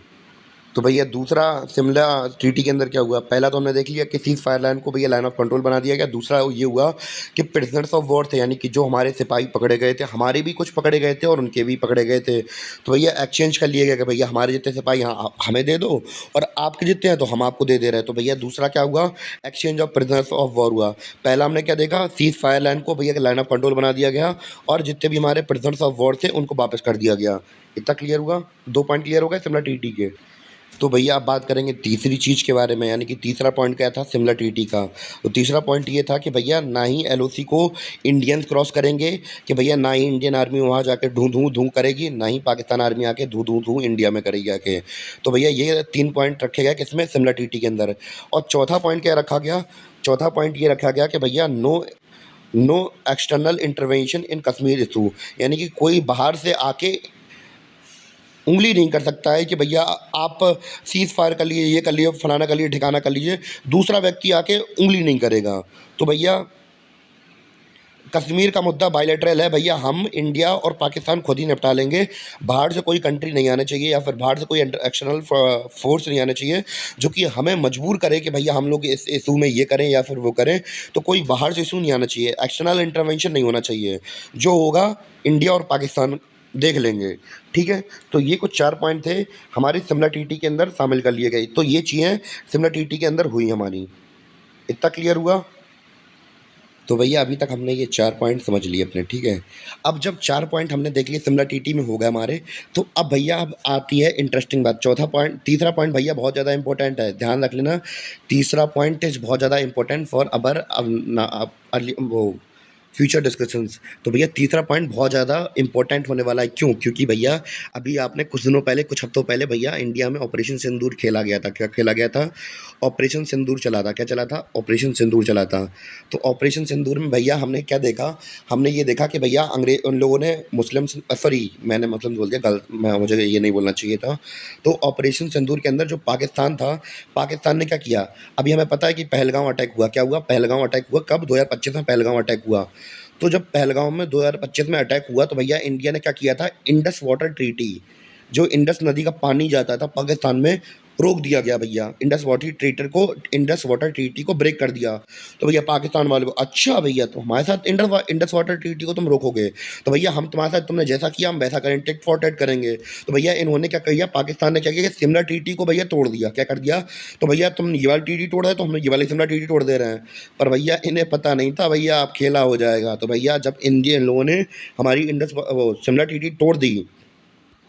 तो भैया दूसरा शिमला ट्रीटी के अंदर क्या हुआ, पहला तो हमने देख लिया कि सीज फायर लाइन को भैया लाइन ऑफ कंट्रोल बना दिया गया। दूसरा ये हुआ कि प्रिजनर्स ऑफ वॉर थे, यानी कि जो हमारे सिपाही पकड़े गए थे, हमारे भी कुछ पकड़े गए थे और उनके भी पकड़े गए थे, तो भैया एक्सचेंज कर लिया गया कि भैया हमारे जितने सिपाही यहाँ हमें दे दो, और आपके जितने हैं तो हम आपको दे दे रहे हैं। तो भैया दूसरा क्या हुआ, exchange of prisoners of war हुआ। पहला हमने क्या देखा, सीज फायर लाइन को भैया लाइन ऑफ कंट्रोल बना दिया गया, और जितने भी हमारे प्रिजनर्स ऑफ वॉर थे उनको वापस कर दिया गया। इतना क्लियर हुआ, 2 पॉइंट क्लियर हो गए शिमला टीटी के। तो भैया अब बात करेंगे तीसरी चीज़ के बारे में, यानी कि तीसरा पॉइंट क्या था शिमला टीटी का। तो तीसरा पॉइंट ये था कि भैया ना ही एलओसी को इंडियंस क्रॉस करेंगे, कि भैया ना ही इंडियन आर्मी वहाँ जाके ढूँ ढूँ ढूँ करेगी, ना ही पाकिस्तान आर्मी आके ढूँ ढूँ ढूँ इंडिया में करेगी आके। तो भैया ये 3 पॉइंट रखे गए किसमें, शिमला टीटी के अंदर। और चौथा पॉइंट क्या रखा गया, चौथा पॉइंट ये रखा गया कि भैया no no external intervention in Kashmir issue, यानी कि कोई बाहर से आके उंगली नहीं कर सकता है कि भैया आप सीज़ फायर कर लीजिए, ये कर लीजिए, फलाना कर लीजिए, ठिकाना कर लीजिए, दूसरा व्यक्ति आके उंगली नहीं करेगा। तो भैया कश्मीर का मुद्दा बायलैटरल है भैया, हम इंडिया और पाकिस्तान खुद ही निपटा लेंगे। बाहर से कोई कंट्री नहीं आना चाहिए या फिर बाहर से कोई एक्सटर्नल फोर्स नहीं आना चाहिए जो कि हमें मजबूर करे कि भैया हम लोग इस इशू में ये करें या फिर वो करें। तो कोई बाहर से इशू नहीं आना चाहिए, एक्सटर्नल इंटरवेंशन नहीं होना चाहिए। जो होगा इंडिया और पाकिस्तान देख लेंगे, ठीक है। तो ये कुछ 4 पॉइंट थे हमारी शिमला टीटी के अंदर शामिल कर लिए गए। तो ये चीज़ें शिमला टीटी के अंदर हुई हमारी। इतना क्लियर हुआ? तो भैया अभी तक हमने ये 4 पॉइंट समझ लिए अपने, ठीक है। अब जब 4 पॉइंट हमने देख लिए शिमला टीटी में हो गए हमारे, तो अब भैया अब आती है इंटरेस्टिंग बात। चौथा पॉइंट, तीसरा पॉइंट भैया बहुत ज़्यादा इंपॉर्टेंट है, ध्यान रख लेना। तीसरा पॉइंट इज़ बहुत ज़्यादा इंपॉर्टेंट फॉर अवर अर्ली वो फ्यूचर डिस्कशंस। तो भैया तीसरा पॉइंट बहुत ज़्यादा इंपॉर्टेंट होने वाला है। क्यों? क्योंकि भैया अभी आपने कुछ दिनों पहले, कुछ हफ्तों पहले भैया इंडिया में ऑपरेशन सिंदूर खेला गया था। क्या खेला गया था? ऑपरेशन सिंदूर चला था। क्या चला था? ऑपरेशन सिंदूर चला था। तो ऑपरेशन सिंदूर में भैया हमने क्या देखा? हमने ये देखा कि भैया अंग्रेज उन लोगों ने मुस्लिम्स, सॉरी मैंने मुस्लिम बोल दिया, गलत, मुझे ये नहीं बोलना चाहिए था। तो ऑपरेशन सिंदूर के अंदर जो पाकिस्तान था, पाकिस्तान ने क्या किया? अभी हमें पता है कि पहलगाम अटैक हुआ। क्या हुआ? पहलगाम अटैक हुआ। कब? 2025 में पहलगाम अटैक हुआ। तो जब पहलगाम में 2025 में अटैक हुआ तो भैया इंडिया ने क्या किया था? इंडस वाटर ट्रीटी, जो इंडस नदी का पानी जाता था पाकिस्तान में, रोक दिया गया भैया। इंडस वाटर ट्रीटी को ब्रेक कर दिया। तो भैया पाकिस्तान वाले को, अच्छा भैया तो हमारे साथ इंडस वाटर ट्रीटी को तुम रोकोगे, तो भैया हम तुम्हारे साथ, तुमने जैसा किया हम वैसा करेंगे, टिट फॉर टैट करेंगे। तो भैया इन्होंने क्या किया? पाकिस्तान ने क्या किया कि शिमला ट्रीटी को भैया तोड़ दिया। क्या कर दिया? तो भैया तुम ये वाली ट्रीटी तोड़ रहे हो तो हम ये वाली शिमला ट्रीटी तोड़ दे रहे हैं। पर भैया इन्हें पता नहीं था भैया आप खेला हो जाएगा। तो भैया जब इंडियन लोगों ने हमारी इंडस वो शिमला ट्रीटी तोड़ दी,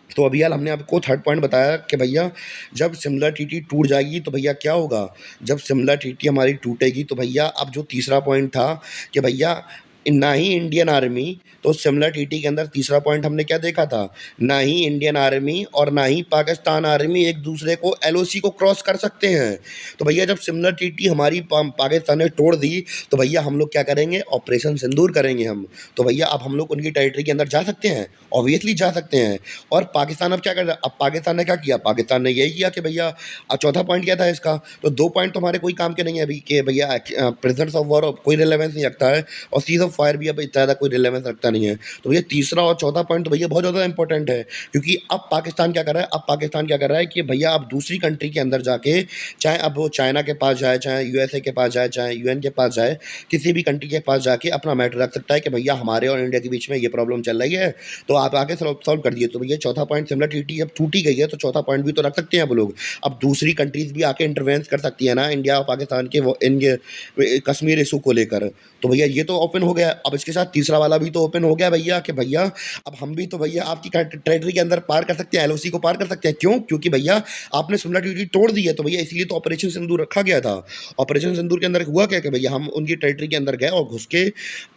तो अभी यार हमने आपको थर्ड पॉइंट बताया कि भैया जब शिमला टीटी टूट जाएगी तो भैया क्या होगा? जब शिमला टीटी हमारी टूटेगी तो भैया अब जो तीसरा पॉइंट था कि भैया ना ही इंडियन आर्मी, तो शिमला टीटी के अंदर तीसरा पॉइंट हमने क्या देखा था? ना ही इंडियन आर्मी और ना ही पाकिस्तान आर्मी एक दूसरे को एलओसी को क्रॉस कर सकते हैं। तो भैया जब शिमला टीटी हमारी पाकिस्तान ने तोड़ दी तो भैया हम लोग क्या करेंगे? ऑपरेशन सिंदूर करेंगे हम। तो भैया अब हम लोग उनकी टेरिटरी के अंदर जा सकते हैं, ऑब्वियसली जा सकते हैं। और पाकिस्तान अब क्या कर रहा है? अब पाकिस्तान ने क्या किया? पाकिस्तान ने यही किया कि भैया चौथा पॉइंट क्या था इसका? तो 2 पॉइंट तो हमारे कोई काम के नहीं है अभी कि भैया प्रिजनर्स ऑफ वॉर कोई रिलेवेंस नहीं रखता है, और सीज ऑफ फायर भी अब इतना ज़्यादा कोई रिलेवेंस रखता नहीं है। तो भैया तीसरा और चौथा पॉइंट तो भैया बहुत ज़्यादा इंपॉर्टेंट है, क्योंकि अब पाकिस्तान क्या कर रहा है? अब पाकिस्तान क्या कर रहा है कि भैया अब दूसरी कंट्री के अंदर जाके, चाहे अब वो चाइना के पास जाए, चाहे यूएसए के पास जाए, चाहे यूएन के पास जाए, किसी भी कंट्री के पास जाके अपना मैटर रख सकता है कि भैया हमारे और इंडिया के बीच में ये प्रॉब्लम चल रही है, तो आप आके सॉल्व कर दिए। तो भैया चौथा पॉइंट, शिमला टीटी जब टूटी गई है तो चौथा पॉइंट भी तो रख सकते हैं अब लोग। अब दूसरी कंट्रीज भी आके इंटरवेंस कर सकती है ना इंडिया और पाकिस्तान के वो इनके कश्मीर इशू को लेकर। तो भैया ये तो ओपन हो गया। अब इसके साथ तीसरा वाला भी तो ओपन हो गया भैया कि भैया अब हम भी तो भैया आपकी टेरिटरी के अंदर पार कर सकते हैं, एलओसी को पार कर सकते हैं। क्यों? क्योंकि भैया आपने शिमला टीटी तोड़ दी है, तो भैया इसलिए तो ऑपरेशन सिंदूर रखा गया था। ऑपरेशन सिंदूर के अंदर हुआ क्या कि भैया हम उनकी टेरिटरी के अंदर गए और घुस के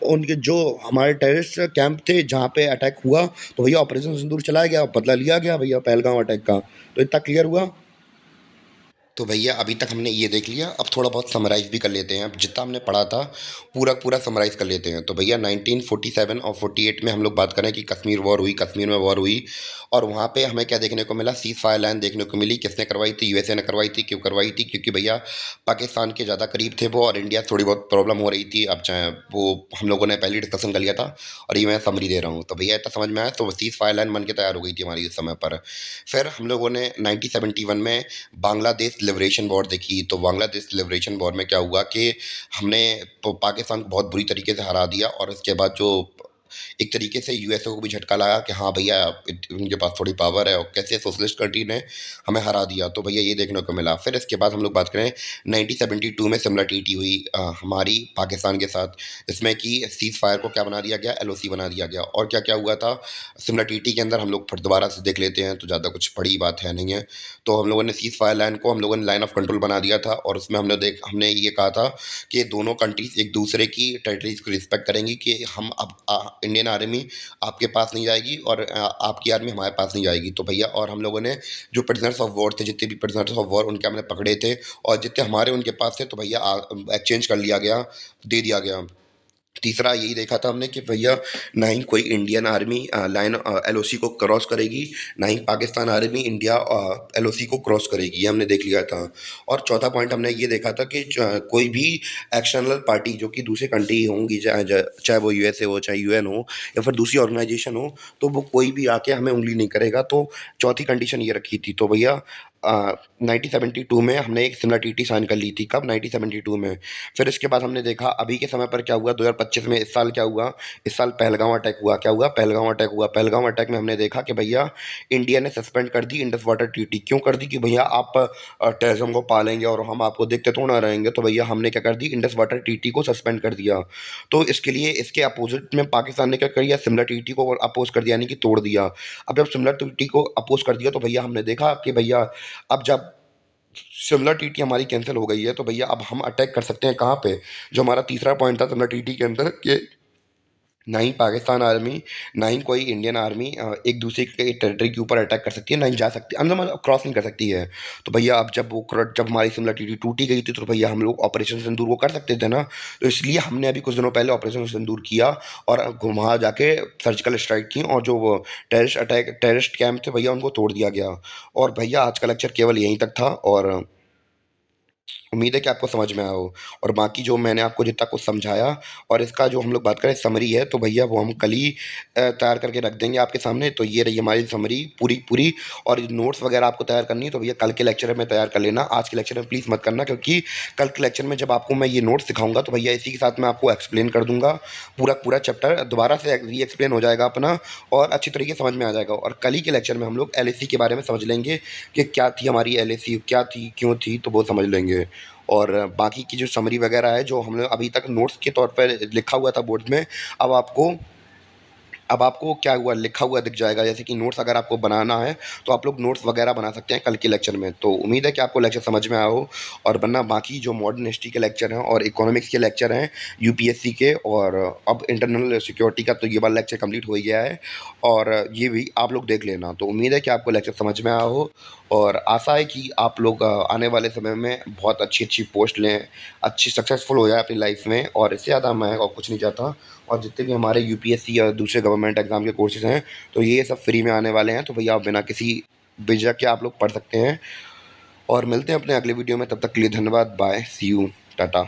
उनके जो हमारे टेररिस्ट कैंप थे जहाँ पे अटैक हुआ, तो भैया ऑपरेशन सिंदूर चलाया गया, बदला लिया गया भैया पहलगाम अटैक का। तो इतना क्लियर हुआ? तो भैया अभी तक हमने ये देख लिया, अब थोड़ा बहुत समराइज़ भी कर लेते हैं। अब जितना हमने पढ़ा था पूरा पूरा समराइज़ कर लेते हैं। तो भैया 1947 और 48 में हम लोग बात करें कि कश्मीर वॉर हुई, कश्मीर में वॉर हुई, और वहाँ पे हमें क्या देखने को मिला? सीज़ फायर लाइन देखने को मिली। किसने करवाई थी? यूएसए ने करवाई थी। क्यों करवाई थी? क्योंकि भैया पाकिस्तान के ज़्यादा करीब थे वो, और इंडिया थोड़ी बहुत प्रॉब्लम हो रही थी। अब चाहे वो हम लोगों ने पहले डिस्कशन कर लिया था, और ये मैं समरी दे रहा हूँ। तो भैया इतना समझ में आया, तो सीज़ फायर लाइन बन के तैयार हो गई थी हमारी उस समय पर। फिर हम लोगों ने 1971 में बांग्लादेश लिबरेशन वॉर देखी। तो बांग्लादेश लिबरेशन वॉर में क्या हुआ कि हमने पाकिस्तान को बहुत बुरी तरीके से हरा दिया, और उसके बाद जो एक तरीके से यूएसए को भी झटका लगा कि हाँ भैया उनके पास थोड़ी पावर है, और कैसे सोशलिस्ट कंट्री ने हमें हरा दिया। तो भैया ये देखने को मिला। फिर इसके बाद हम लोग बात करें 1972 में शिमला टीटी हुई हमारी पाकिस्तान के साथ, इसमें कि सीज़ फायर को क्या बना दिया गया? एलओसी बना दिया गया। और क्या क्या हुआ था शिमला टीटी के अंदर? हम लोग फिर दोबारा से देख लेते हैं, तो ज़्यादा कुछ बड़ी बात है नहीं है। तो हम लोगों ने सीज़ फायर लाइन को हम लोगों ने लाइन ऑफ कंट्रोल बना दिया था, और उसमें हमने ये कहा था कि दोनों कंट्रीज एक दूसरे की टेरिटरीज को रिस्पेक्ट करेंगी, कि हम अब इंडियन आर्मी आपके पास नहीं जाएगी और आपकी आर्मी हमारे पास नहीं जाएगी। तो भैया और हम लोगों ने जो प्रिजनर्स ऑफ वॉर थे, जितने भी प्रिजनर्स ऑफ वॉर उनके हमने पकड़े थे और जितने हमारे उनके पास थे, तो भैया एक्सचेंज कर लिया गया, दे दिया गया। तीसरा यही देखा था हमने कि भैया ना ही कोई इंडियन आर्मी लाइन एलओसी को क्रॉस करेगी, ना ही पाकिस्तान आर्मी इंडिया एलओसी को क्रॉस करेगी, ये हमने देख लिया था। और चौथा पॉइंट हमने ये देखा था कि कोई भी एक्सटर्नल पार्टी जो कि दूसरी कंट्री होंगी, चाहे वो यूएसए हो, चाहे यूएन हो या फिर दूसरी ऑर्गेनाइजेशन हो, तो वो कोई भी आके हमें उंगली नहीं करेगा। तो चौथी कंडीशन ये रखी थी। तो भैया 1972 में हमने एक सिमला टीटी साइन कर ली थी। कब? 1972 में। फिर इसके बाद हमने देखा अभी के समय पर क्या हुआ, 2025 में, इस साल क्या हुआ, इस साल पहलगांव अटैक हुआ। क्या हुआ? पहलगांव अटैक हुआ। पहलगांव अटैक में हमने देखा कि भैया इंडिया ने सस्पेंड कर दी इंडस वाटर ट्रीटी। क्यों कर दी? कि भैया आप टेररिज्म को पालेंगे और हम आपको देखते थोड़ा ना रहेंगे। तो भैया हमने क्या कर दी, इंडस वाटर ट्रीटी को सस्पेंड कर दिया। तो इसके लिए इसके अपोजिट में पाकिस्तान ने क्या कर दिया, सिमला ट्रीटी को अपोज कर दिया, यानी कि तोड़ दिया। अब जब सिमला ट्रीटी को अपोज कर दिया तो भैया हमने देखा कि भैया अब जब शिमला टीटी हमारी कैंसिल हो गई है, तो भैया अब हम अटैक कर सकते हैं कहाँ पे? जो हमारा तीसरा पॉइंट था शिमला टीटी के अंदर, कि ना ही पाकिस्तान आर्मी, ना ही कोई इंडियन आर्मी एक दूसरे के टेरिटरी के ऊपर अटैक कर सकती है, ना ही जा सकती, अंदर मतलब क्रॉस नहीं कर सकती है। तो भैया अब जब हमारी शिमला टीटी टूटी गई थी, तो भैया हम लोग ऑपरेशन सिंदूर वो कर सकते थे ना। तो इसलिए हमने अभी कुछ दिनों पहले ऑपरेशन सिंदूर किया और वहाँ जाके सर्जिकल स्ट्राइक की, और जो वो टेररिस्ट कैंप थे भैया उनको तोड़ दिया गया। और भैया आज का लेक्चर केवल यहीं तक था, और उम्मीद है कि आपको समझ में आया हो। और बाकी जो मैंने आपको जितना कुछ समझाया और इसका जो हम लोग बात करें समरी है, तो भैया वो हम कल ही तैयार करके रख देंगे आपके सामने। तो ये रही हमारी समरी पूरी पूरी। और नोट्स वगैरह आपको तैयार करनी है तो भैया कल के लेक्चर में तैयार कर लेना, आज के लेक्चर में प्लीज़ मत करना, क्योंकि कल के लेक्चर में जब आपको मैं ये नोट्स सिखाऊंगा तो भैया इसी के साथ मैं आपको एक्सप्लेन कर दूंगा। पूरा पूरा चैप्टर दोबारा से री एक्सप्लेन हो जाएगा अपना, और अच्छी तरीके से समझ में आ जाएगा। और कल ही के लेक्चर में हम लोग एलएसी के बारे में समझ लेंगे कि क्या थी हमारी एलएसी, क्या थी, क्यों थी, तो वो समझ लेंगे। और बाकी की जो समरी वगैरह है जो हमने अभी तक नोट्स के तौर पर लिखा हुआ था बोर्ड में, अब आपको अब आपको क्या हुआ, लिखा हुआ दिख जाएगा। जैसे कि नोट्स अगर आपको बनाना है तो आप लोग नोट्स वगैरह बना सकते हैं कल के लेक्चर में। तो उम्मीद है कि आपको लेक्चर समझ में आया हो। और वरना बाकी जो मॉडर्न हिस्ट्री के लेक्चर हैं और इकोनॉमिक्स के लेक्चर हैं यूपीएससी के, और अब इंटरनल सिक्योरिटी का तो ये वाला लेक्चर कंप्लीट हो ही गया है, और ये भी आप लोग देख लेना। तो उम्मीद है कि आपको लेक्चर समझ में आया हो, और आशा है कि आप लोग आने वाले समय में बहुत अच्छी अच्छी पोस्ट लें, अच्छी सक्सेसफुल हो जाए अपनी लाइफ में, और इससे ज़्यादा मैं और कुछ नहीं चाहता। और जितने भी हमारे यूपीएससी या दूसरे गवर्नमेंट एग्जाम के कोर्सेज हैं, तो ये सब फ्री में आने वाले हैं। तो भैया आप बिना किसी झिझक के आप लोग पढ़ सकते हैं। और मिलते हैं अपने अगले वीडियो में, तब तक के लिए धन्यवाद, बाय, सी यू, टाटा।